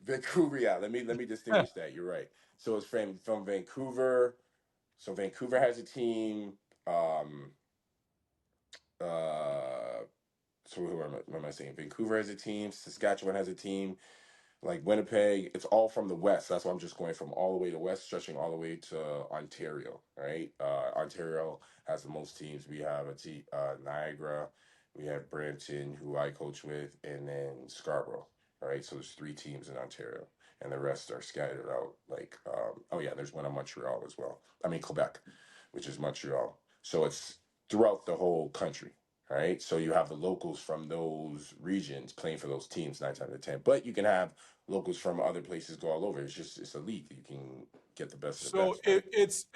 Vancouver. Yeah, let me distinguish that. You're right. So it's from Vancouver. So Vancouver has a team. Um, uh, so what am I saying? Vancouver has a team. Saskatchewan has a team. Like Winnipeg, it's all from the west. That's why I'm just going from all the way to west, stretching all the way to Ontario, right? Ontario has the most teams. We have Niagara, we have Brampton, who I coach with, and then Scarborough, right? So there's three teams in Ontario, and the rest are scattered out. Like, oh yeah, there's one in Montreal as well. I mean Quebec, which is Montreal. So it's throughout the whole country, right? So you have the locals from those regions playing for those teams 9 times out of 10. But you can have locals from other places go all over. It's a league. You can get the best of the So best, right?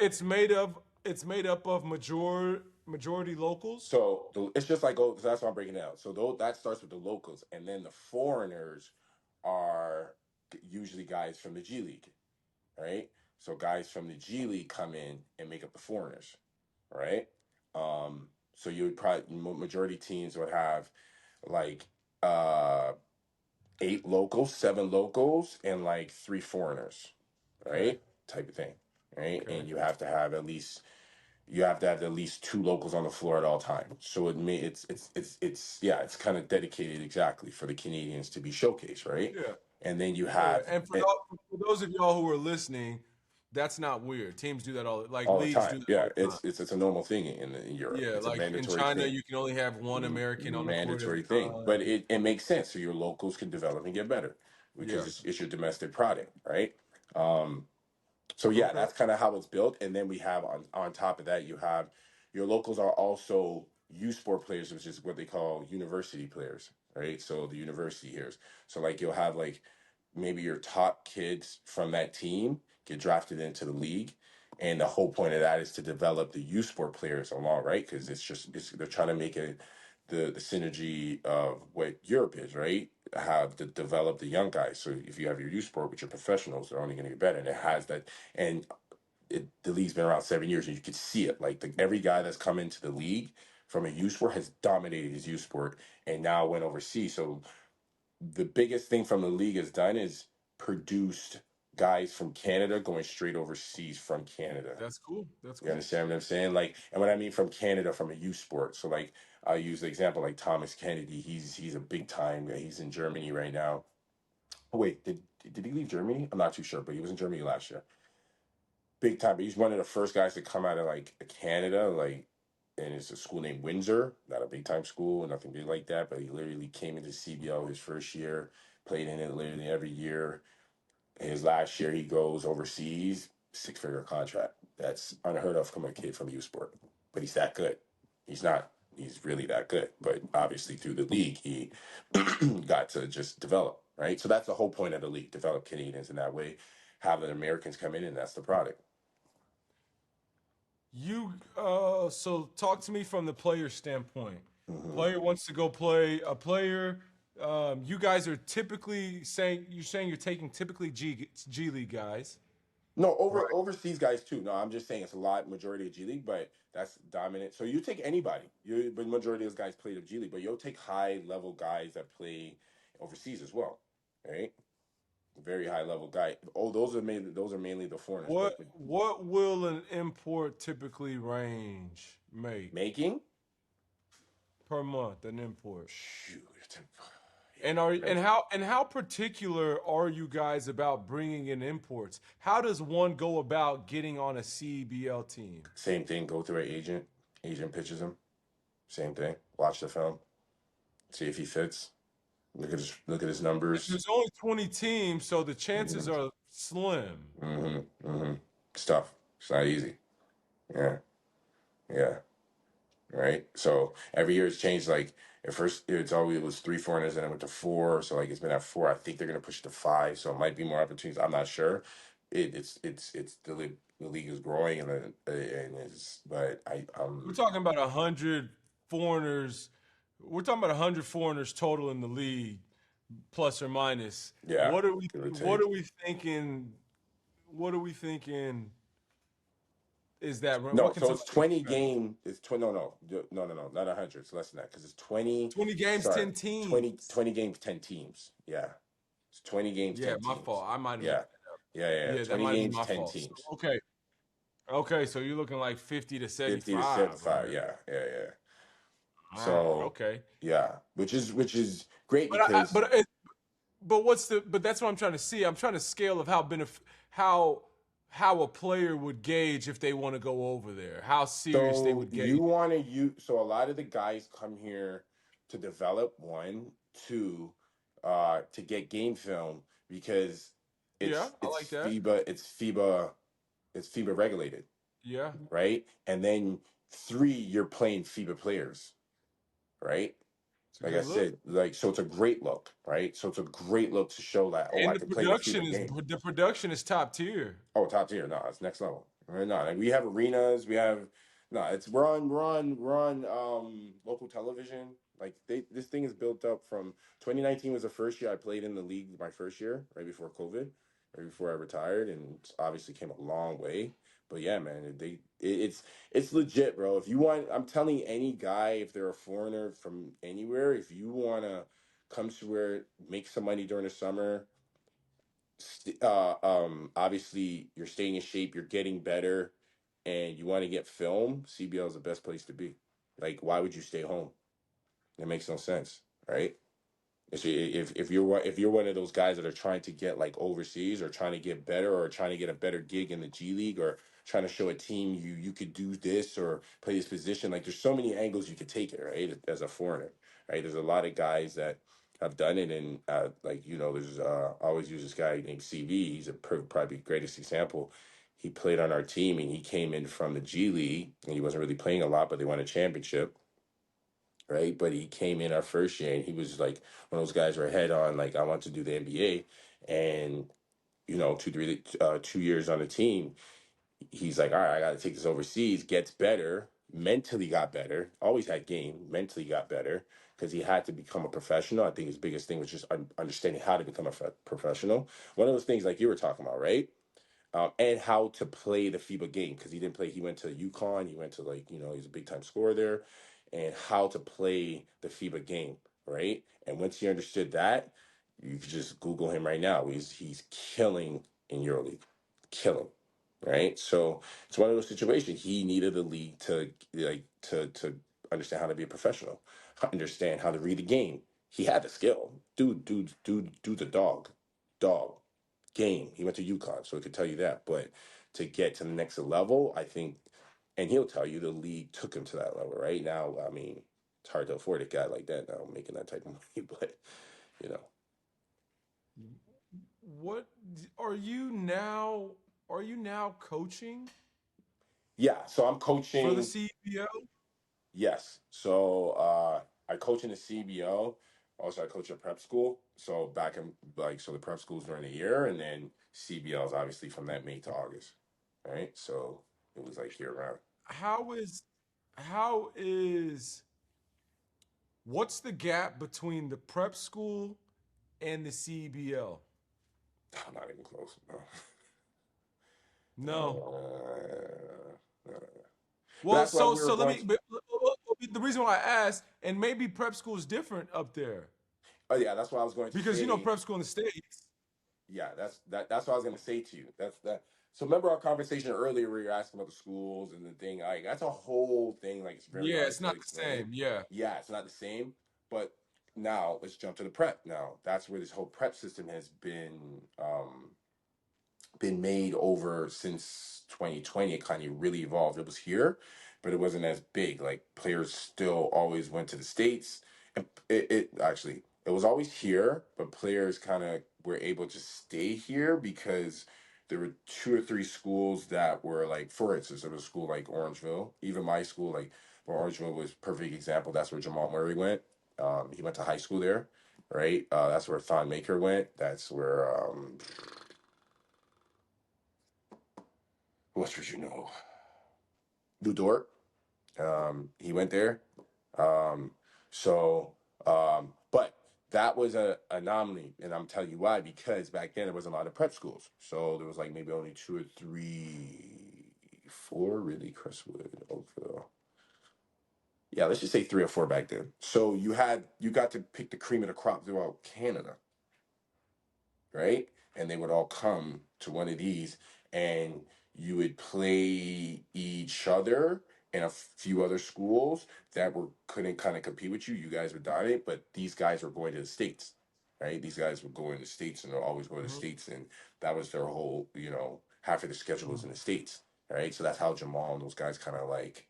it's made up of majority locals. So it's just like, oh, that's why I'm breaking it out. So that starts with the locals, and then the foreigners are usually guys from the G League, right? So guys from the G League come in and make up the foreigners, right? So you would probably majority teams would have like uh 8 locals, 7 locals, and like 3 foreigners, Okay. right? Type of thing, right? Okay. And you have to have at least 2 locals on the floor at all times. So it's yeah, it's kind of dedicated exactly for the Canadians to be showcased, right? Yeah. And then you Yeah. have And it for those of y'all who are listening, that's not weird. Teams do that like all the leagues time. do that Yeah, all the time. it's a normal thing in Europe. Yeah, It's a like in mandatory China, thing. you can only have one American on the court at Mandatory a thing, but time. it makes sense so your locals can develop and get better because Yeah. it's your domestic product, right? Um, So yeah, Okay. that's kind of how it's built. And then we have on top of that, you have your locals are also U sport players, which is what they call university players, right? So the university here. So like you'll have like maybe your top kids from that team get drafted into the league. And the whole point of that is to develop the U sport players along, right? Because they're trying to make it the synergy of what Europe is, right? How to develop the young guys. So if you have your youth sport with your professionals, they're only going to get better. And it has that. And the league's been around 7 years, and you can see it. Like every guy that's come into the league from a youth sport has dominated his youth sport, and now went overseas. So the biggest thing from the league has done is produced guys from Canada going straight overseas from Canada. That's cool. That's You cool. understand what I'm saying? Like, and what I mean from Canada, from a youth sport. So, like, I use the example like Thomas Kennedy. He's a big time. He's in Germany right now. Oh, wait, did he leave Germany? I'm not too sure, but he was in Germany last year. Big time. But he's one of the first guys to come out of like Canada, like, and it's a school named Windsor, not a big time school, nothing big like that. But he literally came into CBL his first year, played in it literally every year. His last year, he goes overseas, 6-figure contract. That's unheard of from a kid from U Sport. But he's that good. He's not. He's really that good. But obviously, through the league, he got to just develop, right? So that's the whole point of the league: develop Canadians in that way. Have the Americans come in, and that's the product. So talk to me from the player standpoint. Hmm. Player wants to go play a player. You guys are saying you're taking typically G League guys, No, right? overseas guys too. No, I'm just saying it's a lot majority of G League, but that's dominant. So you take anybody. But majority of those guys play the G League, but you'll take high level guys that play overseas as well, right? very high level guy. Oh, those are mainly the foreigners, What but the what will an import typically range make making, per month? An import. shoot, And yeah, how particular are you guys about bringing in imports? How does one go about getting on a CBL team? same thing. Go through an agent. Agent pitches him. Same thing. Watch the film. See if he fits. Look at his numbers. There's only 20 teams, so the chances Mm-hmm. are slim. Mm-hmm. Mm-hmm. It's tough. It's not easy. Yeah. Yeah. Right. So every year it's changed. Like at first it was three foreigners and it went to four. So like it's been at four. I think they're gonna push it to five. So it might be more opportunities. I'm not sure. It's the league is growing and is but I We're talking about 100 foreigners. We're talking about 100 foreigners total in the league, plus or minus. yeah, What are we? give or What take. are we thinking? What are we thinking? Is that No, what can so it's somebody 20 expect? game. It's 20. No, not 100. It's less than that because it's 20. 20 games, Sorry, 10 20 teams. 20 games, 10 teams. Yeah, it's 20 games, Yeah, 10 my teams. fault. I might have Yeah, messed. yeah. Yeah, that 20 might have been games, my 10 fault. So, teams. okay, okay. So you're looking like 50 to 50 to 75 75. already. Yeah. All right. So Okay. yeah, which is great But I, because but what's the but that's what I'm trying to see. I'm trying to scale of how how a player would gauge if they want to go over there. How serious they so would you gauge. want to use so a lot of the guys come here to develop one, two, to get game film because Yeah, it's I it's like that. FIBA, it's FIBA regulated, Yeah, right? And then three, you're playing FIBA players, right? it's a Like I good look. said, like so it's a great look, right? So it's a great look to show that oh, I And can play the FIBA game. the production is top tier. Oh, top tier. No, it's next level. Right? No, like we have arenas. We have no. It's we're on local television. Like this thing is built up from 2019 was the first year I played in the league. My first year, right before COVID, right before I retired, and it's obviously came a long way. But yeah, man, it's legit, bro. If you want, I'm telling any guy, if they're a foreigner from anywhere, if you wanna come to where make some money during the summer, obviously you're staying in shape, you're getting better, and you want to get film, CBL is the best place to be. Like, why would you stay home? It makes no sense, right? If you're one of those guys that are trying to get like overseas or trying to get better or trying to get a better gig in the G League or trying to show a team you could do this or play this position, like there's so many angles you could take it, right? As a foreigner, right? There's a lot of guys that have done it, and like there's I always use this guy named CV. He's probably the greatest example. He played on our team, and he came in from the G League, and he wasn't really playing a lot, but they won a championship, right? But he came in our first year and he was like one of those guys who are head on, like, I want to do the NBA. And, 2 years on the team, he's like, all right, I got to take this overseas, gets better, mentally got better, always had game, mentally got better because he had to become a professional. I think his biggest thing was just understanding how to become a professional. One of those things like you were talking about, right? And how to play the FIBA game because he didn't play. He went to UConn. He went to he's a big time scorer there, and how to play the FIBA game, right? And once he understood that, you could just Google him right now. He's killing in EuroLeague, killing, right? So it's one of those situations. He needed a league to to understand how to be a professional, understand how to read the game. He had the skill, dude's a dog game. He went to UConn, so he could tell you that. But to get to the next level, I think, and he'll tell you the league took him to that level. Right now, I mean, it's hard to afford a guy like that now making that type of money. But you know, What are you now? Are you now coaching yeah. So I'm for the coaching. CBL? Yes. So I coach in the CBO. Also, I coach at prep school. So back in so the prep school's during the year, and then CBL is obviously from that May to August, right? So it was like year round. How is how is what's the gap between the prep school and the CBL? I'm not even close. No. No. Uh, but Well, that's why so we were so let going. me. The reason why I asked, and maybe prep school is different up there Oh yeah, that's why I was going to because say. prep school in the states. Yeah, that's what I was gonna say to you. That's that. So remember our conversation earlier where you're asking about the schools and the thing. Like that's a whole thing. Like it's very Yeah, hard it's to not the explain. same. Yeah. Yeah, it's not the same. But now let's jump to the prep. Now that's where this whole prep system has been made over since 2020. It kind of really evolved. It was here, but it wasn't as big. Like players still always went to the States. And it actually, it was always here, but players kind of were able to stay here because there were two or three schools that were like, for instance, there was a school like Orangeville, even my school, like where Orangeville was a perfect example. That's where Jamal Murray went. He went to high school there, right? That's where Thon Maker went. That's where who else would you know? Lou Dort. He went there. Um, but that was a anomaly, and I'm telling you why. Because back then there was a lot of prep schools, so there was like maybe only two or three, four really. Crestwood, Oakville. Yeah, let's just say three or four back then. So you got to pick the cream of the crop throughout Canada, right? And they would all come to one of these, and you would play each other and a few other schools that were couldn't kind of compete with you. You guys would dominate, but these guys were going to the states, right? These guys were going to the states, and they're always going to the Hmm. states, and that was their whole, half of the schedule was in the states, right? So that's how Jamal and those guys kind of like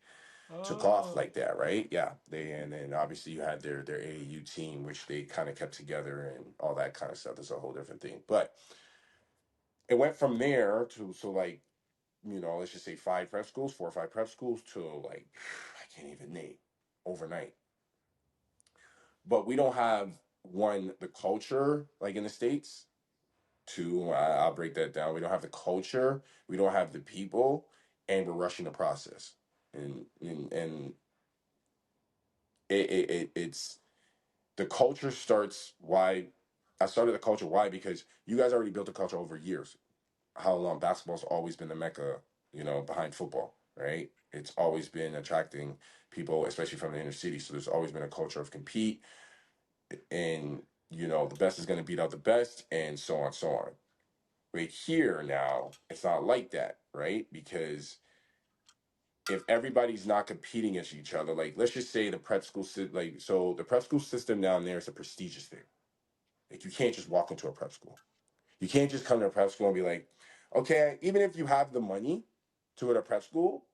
took off Oh. like that, right? Yeah. And then obviously you had their AAU team, which they kind of kept together and all that kind of stuff. That's a whole different thing. But it went from there to so like, let's just say five prep schools, four or five prep schools to like I can't even name overnight. But we don't have one, the culture like in the States. Two, I'll break that down. We don't have the culture, we don't have the people, and we're rushing the process. And it's the culture starts why I started the culture why because you guys already built a culture over years. How long basketball's always been the mecca, behind football, right? It's always been attracting people, especially from the inner city. So there's always been a culture of compete, and the best is going to beat out the best, and so on, so on. Right here now, it's not like that, right? Because if everybody's not competing against each other, like let's just say the prep school, like so the prep school system down there is a prestigious thing. Like you can't just walk into a prep school. You can't just come to a prep school and be like, okay, even if you have the money to go to prep school,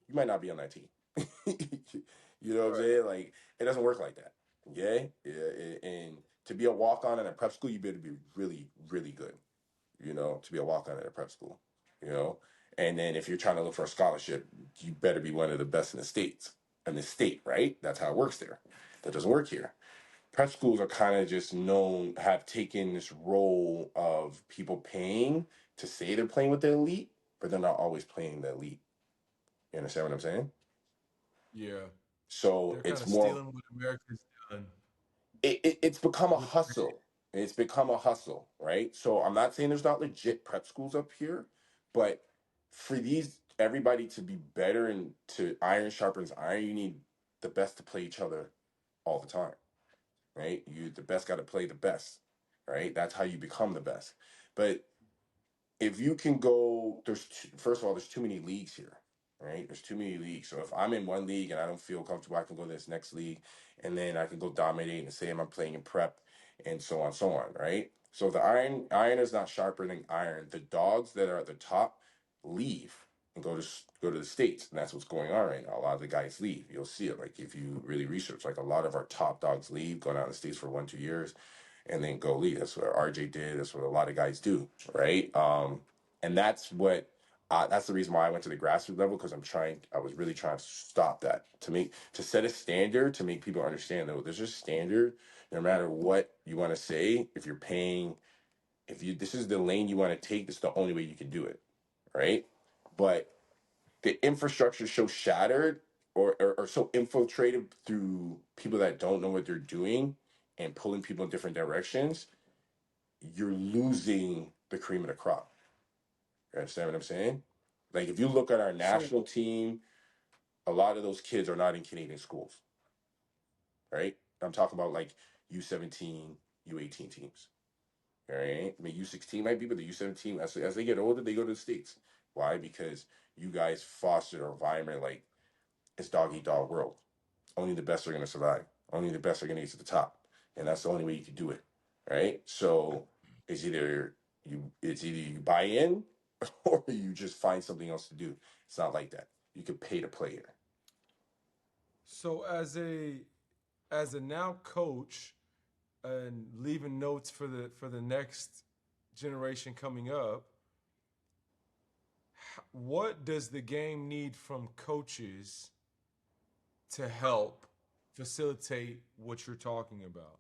you might not be on that team. You know what I'm Right. saying? Like it doesn't work like that. Okay? And to be a walk on at a prep school, you better be really, really good, to be a walk on at a prep school, you know? And then if you're trying to look for a scholarship, you better be one of the best in the states. In the state, right? That's how it works there. That doesn't work here. Prep schools are kind of just known have taken this role of people paying to say they're playing with the elite, but they're not always playing the elite. You understand what I'm saying? Yeah. So They're kind it's of more stealing what America's done it's become a with the creative. hustle. It's become a hustle, right? So I'm not saying there's not legit prep schools up here, but for these everybody to be better and to iron sharpens iron, you need the best to play each other all the time, right? You the best got to play the best, right? That's how you become the best. But if you can go, first of all, there's too many leagues here, right? There's too many leagues. So if I'm in one league and I don't feel comfortable, I can go to this next league, and then I can go dominate and say I'm playing in prep, and so on, right? So if the iron is not sharpening iron. The dogs that are at the top leave and go to the states, and that's what's going on right now. A lot of the guys leave. You'll see it, like if you really research, like a lot of our top dogs leave, going out in the states for 1 2 years and then go lead. That's what RJ did. That's what a lot of guys do, right? And that's the reason why I went to the grassroots level because I was really trying to stop that to set a standard to make people understand that there's a standard no matter what you want to say. If you're paying, if you this is the lane you want to take, this is the only way you can do it, right? But the infrastructure is so shattered or so infiltrated through people that don't know what they're doing and pulling people in different directions, you're losing the cream of the crop. You understand what I'm saying? Like if you look at our So national team, a lot of those kids are not in Canadian schools, right? I'm talking about like U17, U18 teams. right? I mean, U16 might be, but the U17, as they get older, they go to the States. Why? Because you guys foster an environment like it's dog eat dog world. Only the best are going to survive. Only the best are going to get to the top, and that's the only way you can do it, right? So it's either you buy in or you just find something else to do. It's not like that. You can pay to play here. So as a now coach and leaving notes for the next generation coming up, what does the game need from coaches to help facilitate what you're talking about?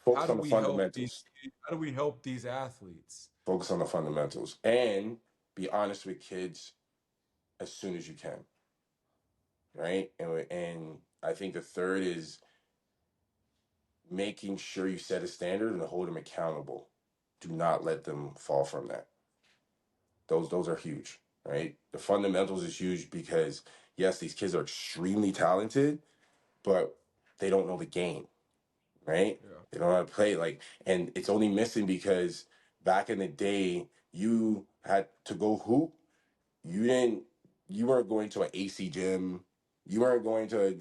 How Focus do on the we help these fundamentals. how do we help these athletes? Focus on the fundamentals, and be honest with kids as soon as you can, right? And I think the third is making sure you set a standard and hold them accountable. Do not let them fall from that. Those are huge, right? The fundamentals is huge because yes, these kids are extremely talented, but they don't know the game, right? Yeah. They don't know how to play. Like, and it's only missing because back in the day, you had to go hoop. You didn't. You weren't going to an AC gym. You weren't going to,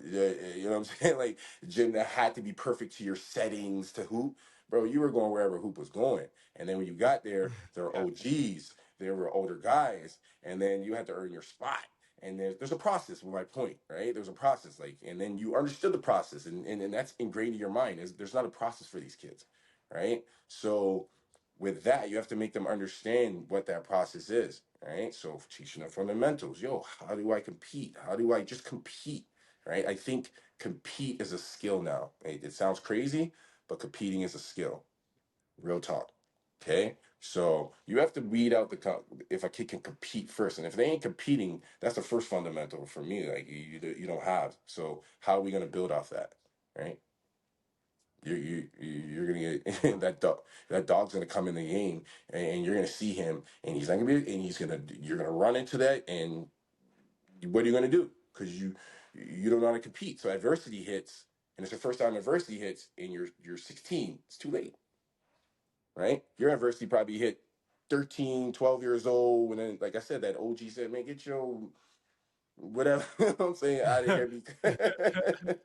you know what I'm saying, like a gym that had to be perfect to your settings to hoop, bro. You were going wherever hoop was going, and then when you got there, there were Yeah. OGs, there were older guys, and then you had to earn your spot. And there's a process. With my point, right? There's a process, like, and then you understood the process, and that's ingrained in your mind. There's not a process for these kids, right? So with that, you have to make them understand what that process is, right? So teaching them fundamentals. Yo, how do I compete? How do I just compete? Right? I think compete is a skill now. It sounds crazy, but competing is a skill. Real talk. Okay. So you have to weed out if a kid can compete first, and if they ain't competing, that's the first fundamental for me. Like you don't have. So how are we gonna build off that, right? You're gonna get that dog's gonna come in the game, and you're gonna see him, and he's not gonna be and he's gonna you're gonna run into that, and what are you gonna do? Because you don't know how to compete. So adversity hits, and it's the first time adversity hits, and you're 16. It's too late, right? Your adversity probably hit 13, 12 years old, and then like I said, that OG said, man, get your whatever you know what I'm saying out of here because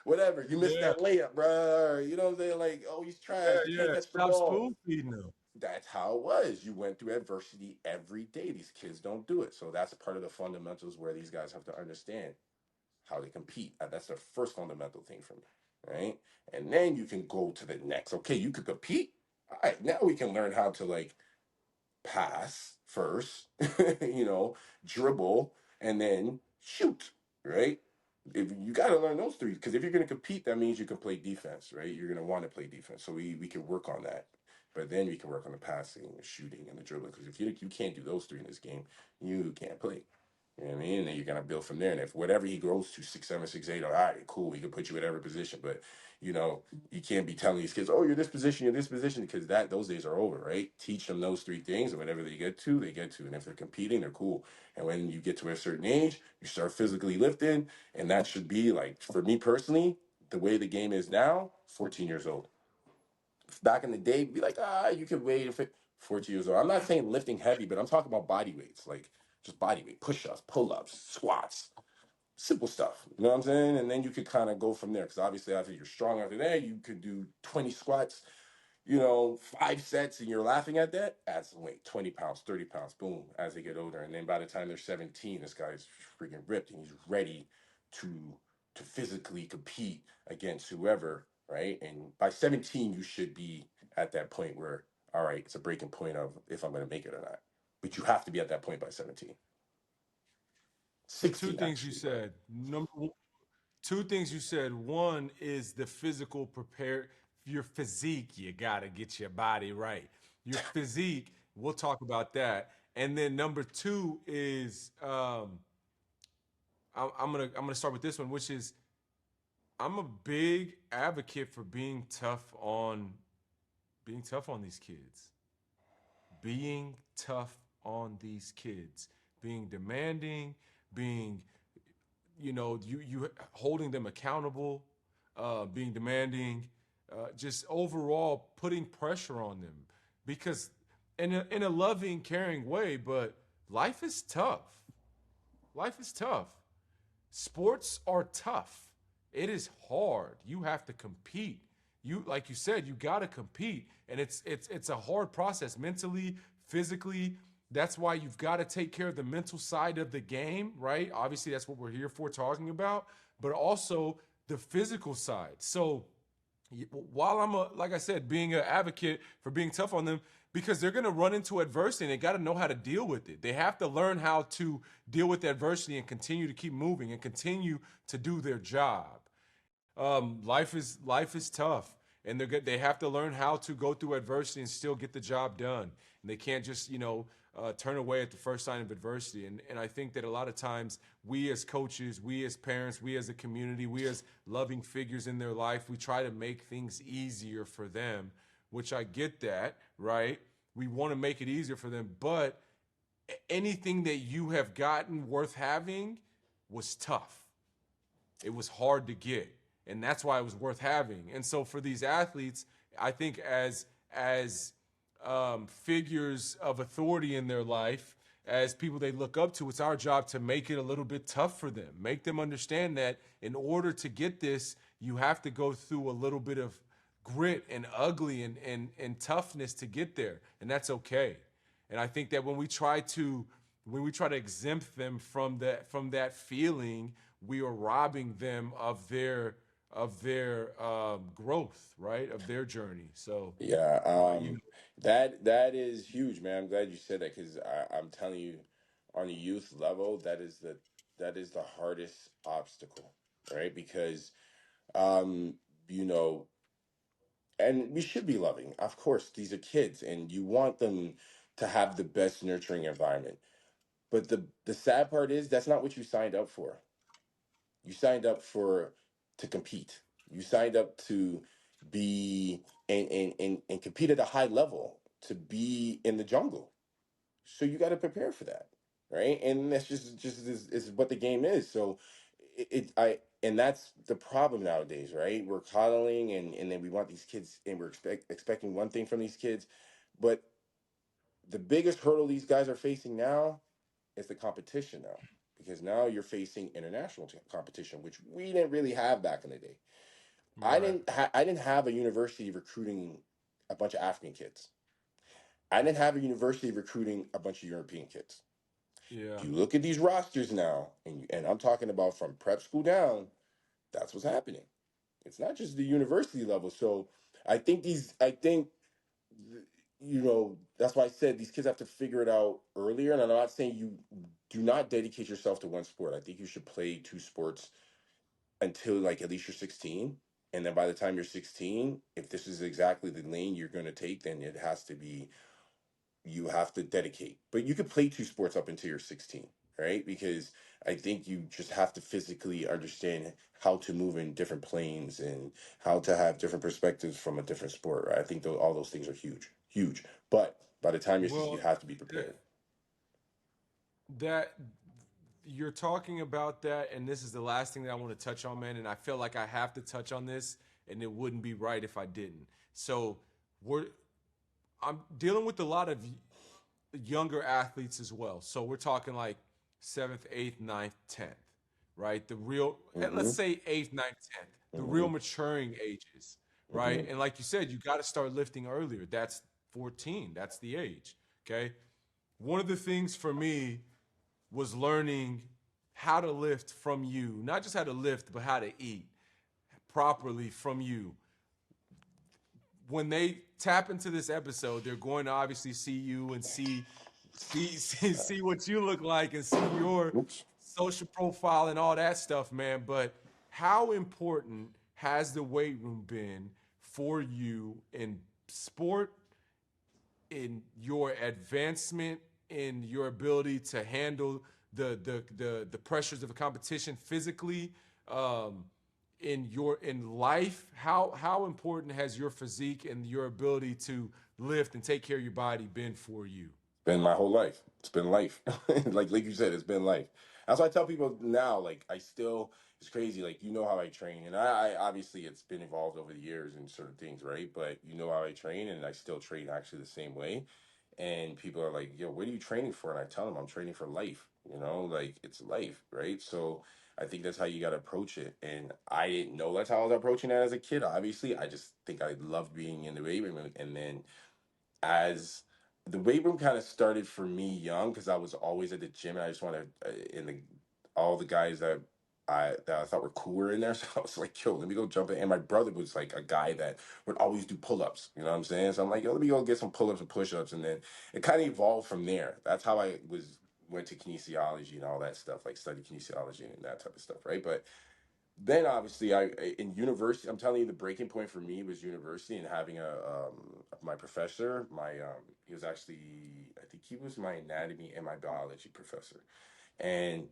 whatever you missed Yeah. that layup, bro. You know what I'm saying? Like, oh, he's trash. Yeah, He can't yeah. catch the Stop ball. spoon feeding them. That's how it was. You went through adversity every day. These kids don't do it, so that's a part of the fundamentals where these guys have to understand how they compete. That's the first fundamental thing for me, right? And then you can go to the next. Okay, you could compete. All right, now we can learn how to like pass first, you know, dribble, and then shoot, right? If you got to learn those three, because if you're going to compete, that means you can play defense, right? You're going to want to play defense. So we can work on that. But then we can work on the passing, the shooting, and the dribbling. Because if you can't do those three in this game, you can't play. You know what I mean? And then you're gonna build from there. And if whatever he grows to 6'7", 6'8", all right, cool, he can put you at every position. But you can't be telling these kids, oh, you're this position, because those days are over, right? Teach them those three things, and whatever they get to, they get to. And if they're competing, they're cool. And when you get to a certain age, you start physically lifting, and that should be like for me personally, the way the game is now, 14 years old. Back in the day, be like, you could wait if it 14 years old. I'm not saying lifting heavy, but I'm talking about body weights, like just body weight, push-ups, pull-ups, squats, simple stuff. You know what I'm saying? And then you could kind of go from there. Because obviously, after you're strong after that, you could do 20 squats, 5 sets, and you're laughing at that. Add some weight, 20 pounds, 30 pounds, boom, as they get older. And then by the time they're 17, this guy's freaking ripped and he's ready to physically compete against whoever, right? And by 17, you should be at that point where, all right, it's a breaking point of if I'm going to make it or not. But you have to be at that point by 17. So two 16, things you actually, but said. Two things you said. One is the physical prepare your physique. You gotta get your body right. Your physique. We'll talk about that. And then number two is I'm gonna start with this one, which is I'm a big advocate for being tough on these kids. Being tough on these kids. Being demanding, being you holding them accountable, being demanding, just overall putting pressure on them because in a loving, caring way. But life is tough. Life is tough. Sports are tough. It is hard. You have to compete. You like you said, you got to compete, and it's a hard process mentally, physically. That's why you've got to take care of the mental side of the game, right? Obviously, that's what we're here for talking about, but also the physical side. So while I'm like I said, being an advocate for being tough on them, because they're going to run into adversity and they got to know how to deal with it. They have to learn how to deal with adversity and continue to keep moving and continue to do their job. Life is tough, and they have to learn how to go through adversity and still get the job done. And they can't just turn away at the first sign of adversity. And I think that a lot of times we as coaches, we as parents, we as a community, we as loving figures in their life, we try to make things easier for them, which I get that, right? We want to make it easier for them, but anything that you have gotten worth having was tough. It was hard to get, and that's why it was worth having. And so for these athletes, I think as figures of authority in their life, as people they look up to, it's our job to make it a little bit tough for them, make them understand that in order to get this, you have to go through a little bit of grit and ugly and toughness to get there, and that's okay. And I think that when we try to exempt them from that feeling, we are robbing them of their growth, right? Of their journey. So, Yeah, you that is huge, man. I'm glad you said that because I'm telling you, on the youth level, that is the hardest obstacle, right? Because um, you know, and we should be loving. Of course, these are kids, and you want them to have the best nurturing environment. But the sad part is that's not what you signed up for. You signed up for to compete. You signed up to be and compete at a high level to be in the jungle. So you got to prepare for that, right? And that's just is what the game is. So and that's the problem nowadays, right? We're coddling and then we want these kids and we're expecting one thing from these kids, but the biggest hurdle these guys are facing now is the competition now because now you're facing international competition, which we didn't really have back in the day. right. I didn't have a university recruiting a bunch of African kids. I didn't have a university recruiting a bunch of European kids. Yeah. You look at these rosters now, and I'm talking about from prep school down. That's what's happening. It's not just the university level. So I think that's why I said these kids have to figure it out earlier. And I'm not saying you do not dedicate yourself to one sport. I think you should play two sports until like at least you're 16. And then by the time you're 16, if this is exactly the lane you're going to take, then it has to be you have to dedicate. But you could play two sports up until you're 16, right? Because I think you just have to physically understand how to move in different planes and how to have different perspectives from a different sport, right? I think all those things are huge, huge. But by the time you're 16, you Well, have to be that, prepared. that you're talking about that, and this is the last thing that I want to touch on, man. And I feel like I have to touch on this, and it wouldn't be right if I didn't. So we're I'm dealing with a lot of younger athletes as well. So we're talking like seventh, eighth, ninth, 10th, right? The real, let's Mm-hmm. say eighth, ninth, 10th, the Mm-hmm. real maturing ages, right? Mm-hmm. And like you said, you got to start lifting earlier. That's 14, that's the age, okay? One of the things for me was learning how to lift from you, not just how to lift, but how to eat properly from you. When they tap into this episode, they're going to obviously see you and see what you look like and see your Oops. social profile and all that stuff, man. But how important has the weight room been for you in sport, in your advancement, in your ability to handle the pressures of a competition physically, um, in life? How important has your physique and your ability to lift and take care of your body been for you? Been my whole life. It's been life. Like you said, it's been life. That's why I tell people now, like I still it's crazy. Like you know how I train, and I obviously it's been evolved over the years and certain things, right? But you know how I train, and I still train actually the same way. And people are like, "Yo, what are you training for?" And I tell them, "I'm training for life. You know, like it's life, right?" So I think that's how you got to approach it. And I didn't know that's how I was approaching that as a kid. Obviously, I just think I loved being in the weight room, and then as the weight room kind of started for me young because I was always at the gym and I just wanted in the all the guys that I thought were cooler in there. So I was like, yo, let me go jump in. And my brother was like a guy that would always do pull-ups. You know what I'm saying? So I'm like, yo, let me go get some pull-ups and push-ups. And then it kind of evolved from there. That's how I was went to kinesiology and all that stuff, like study kinesiology and that type of stuff, right? But then obviously I in university, I'm telling you the breaking point for me was university and having a my professor, my he was actually I think he was my anatomy and my biology professor. And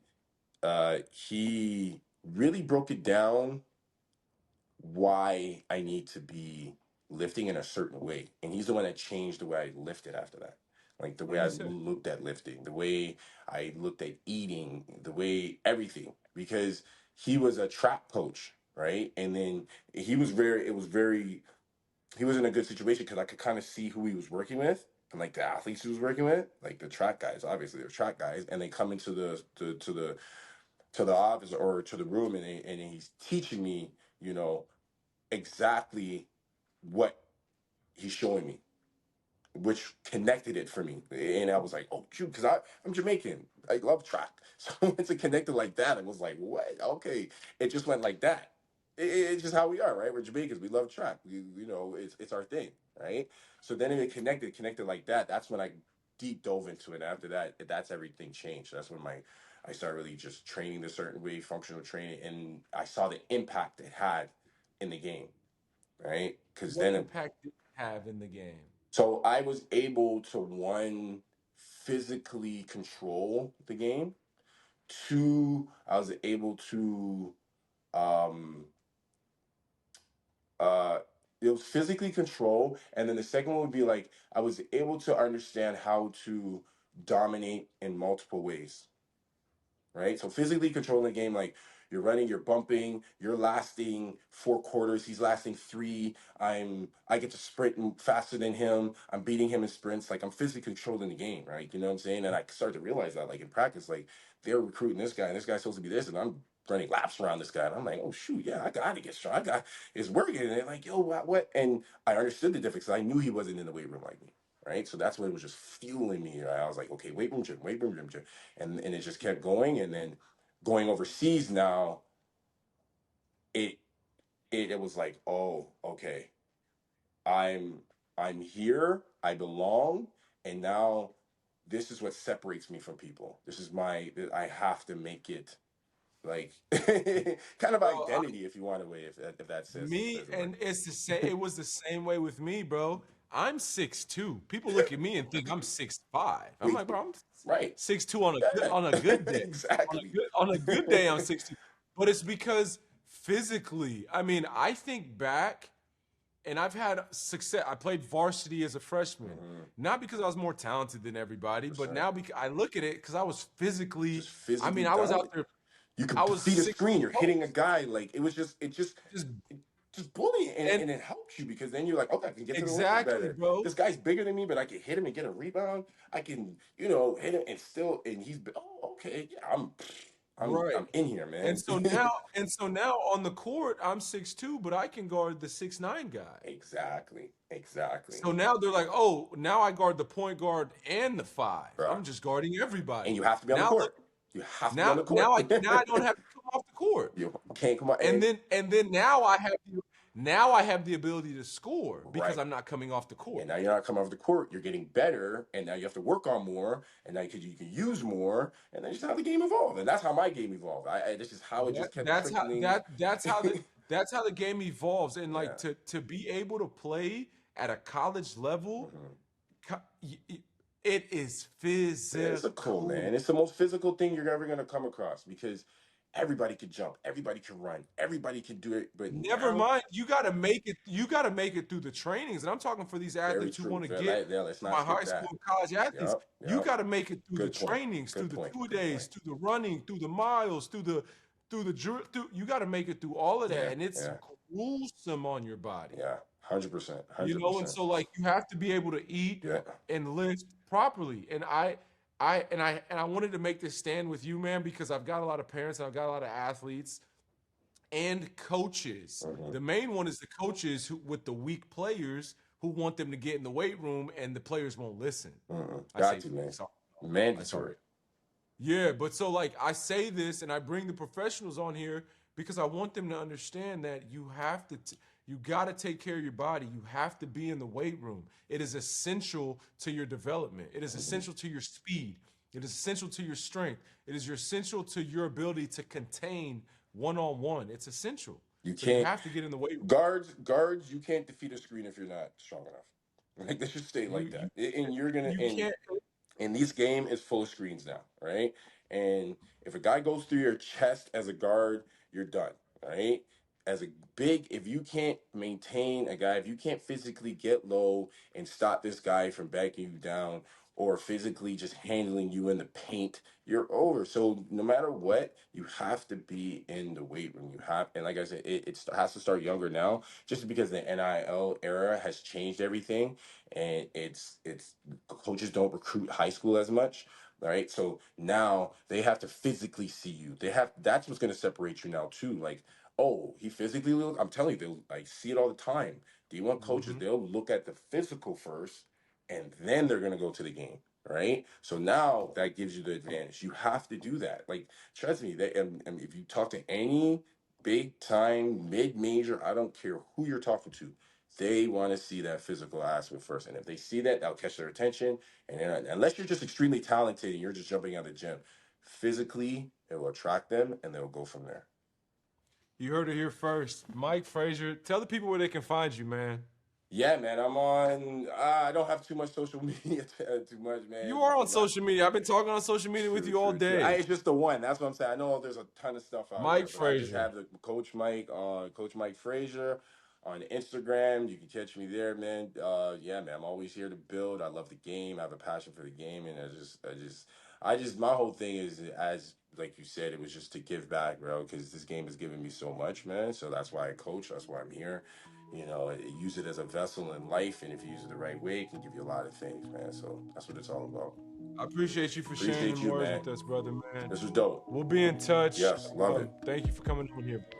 he really broke it down why I need to be lifting in a certain way. And he's the one that changed the way I lifted after that. Like the What way do I you say? looked at lifting, the way I looked at eating, the way everything. Because he was a track coach, right? And then he was in a good situation because I could kind of see who he was working with and like the athletes he was working with, like the track guys, obviously they're track guys, and they come into to the office or to the room and he's teaching me, you know, exactly what he's showing me, which connected it for me. And I was like, oh, shoot, because I'm Jamaican. I love track. So once it connected like that, I was like, what? Okay. It just went like that. It's just how we are, right? We're Jamaicans. We love track. You know, it's our thing, right? So then it connected like that. That's when I deep dove into it. After that, that's everything changed. That's when I started really just training the certain way, functional training, and I saw the impact it had in the game, right? Because What then impact did it have in the game? so I was able to one physically control the game. Two, I was able to um uh it was physically control, and then the second one would be like I was able to understand how to dominate in multiple ways, right? So physically controlling the game, like you're running, you're bumping, you're lasting 4 quarters, he's lasting three. I get to sprint faster than him. I'm beating him in sprints. Like I'm physically controlling the game, right? You know what I'm saying? And I started to realize that, like in practice, like they're recruiting this guy, and this guy's supposed to be this, and I'm running laps around this guy. And I'm like, oh shoot, yeah, I got to get strong. I got it's working. And they're like, yo, what? And I understood the difference. I knew he wasn't in the weight room like me. Right. So that's what it was just fueling me. Right? I was like, okay, weight room gym. And it just kept going. And then going overseas now, it it was like, oh, okay, I'm I'm here, I belong, and now this is what separates me from people. This is my I have to make it like kind of Bro, identity, if you want to way, if that me says a word. and it's the same. It was the same way with me, bro. I'm 6'2". People look at me and think I'm 6'5". I'm like, bro, I'm Right. 6'2" on Yeah. a good day. Exactly. On a good day, I'm 6'2". But it's because physically, I mean, I think back and I've had success. I played varsity as a freshman, Hmm. not because I was more talented than everybody, but 100%. now because I look at it because I was physically. Just I physically mean, I was out dominant. there. You I could was see the six screen. You're hitting a post, guy. Like just it just bullying, and and it helps you because then you're like, okay, I can get to the rim exactly, better. bro. This guy's bigger than me, but I can hit him and get a rebound. I can, hit him and still, and oh, okay, yeah, Right. I'm in here, And man. so now on the court, I'm 6'2", but I can guard the 6'9" guy. Exactly, exactly, So now they're like, oh, now I guard the point guard and the five. bro. I'm just guarding And everybody. you have to be on the Now look, court. You have to be on the court. now I don't have to come off the court. You can't come on. And then now I have the ability to score because Right. I'm not coming off the And court. now you're not coming off the court. You're getting better, and now you have to work on more, and now you can use more, and that's just how the game evolved. And that's how my game evolved. This is how it That just kept that's how trickling. that that's how the game evolves. And like Yeah. to be able to play at a college level, Hmm. co- y- y- it is Physical, physical. man. It's the most physical thing you're ever gonna come across because everybody could jump, everybody can run, everybody can do it. But Never now, mind. You got to make it. You got to make it through the trainings. And I'm talking for these very athletes who true. want to get Yeah, let's to not my skip high school that. and college athletes. Yep, You yep. got to make it through the Good point. trainings, through Good the point. two Good days, point. through the running, through the miles, you got to make it through all of Yeah, that, and it's yeah, gruesome on your body. yeah. 100%. You know, and 100%. so like you have to be able to eat Yeah. and lift properly. And I wanted to make this stand with you, man, because I've got a lot of parents and I've got a lot of athletes and coaches. Hmm. The main one is the coaches who, with the weak players who want them to get in the weight room and the players won't listen. I Got say to, weak, man. sorry. I sorry. Mandatory. Yeah, but so like I say this and I bring the professionals on here because I want them to understand that you got to take care of your body. You have to be in the weight room. It is essential to your development. It is Hmm. essential to your speed. It is essential to your strength. It is essential to your ability to contain one-on-one. It's essential. You So you can't have to get in the weight room. guards. You can't defeat a screen if you're not strong enough. Like they should stay You like you that. And you're gonna you and can't. and this game is full of screens now, right? And if a guy goes through your chest as a guard, you're done, right? As a big, if you can't maintain a guy, if you can't physically get low and stop this guy from backing you down or physically just handling you in the paint, you're over. So no matter what, you have to be in the weight room. You have, and like I said, it has to start younger now, just because the NIL era has changed everything, and it's coaches don't recruit high school as much. Right. So now they have to physically see you. That's what's gonna separate you now too. Like, oh, he physically look, I'm telling you, they'll like see it all the time. D1 coaches, Mhm. they'll look at the physical first and then they're gonna go to the game. Right. So now that gives you the advantage. You have to do that. Like, trust me, and if you talk to any big time, mid major, I don't care who you're talking to, they want to see that physical aspect first. And if they see that, that'll catch their attention. And then, unless you're just extremely talented and you're just jumping out of the gym, physically, it will attract them and they'll go from there. You heard it here first. Mike Fraser, tell the people where they can find you, man. Yeah, man, I'm on. I don't have too much social media, too much, man. You are on I'm not. social media. I've been talking on social media with True, you all true, true. day. It's just the one. That's what I'm saying. I know there's a ton of stuff out Mike there, but I just Fraser. have the Coach Mike Fraser on Instagram. You can catch me there, man. Yeah, man. I'm always here to build. I love the game. I have a passion for the game, and my whole thing is, as like you said, it was just to give back, bro. Because this game has given me so much, man. So that's why I coach. That's why I'm here. Use it as a vessel in life, and if you use it the right way, it can give you a lot of things, man. So that's what it's all about. I appreciate you for sharing Appreciate them you, words man. with us, brother, man. This was dope. We'll be in touch. Yes, love it. Thank you for coming on here, bro.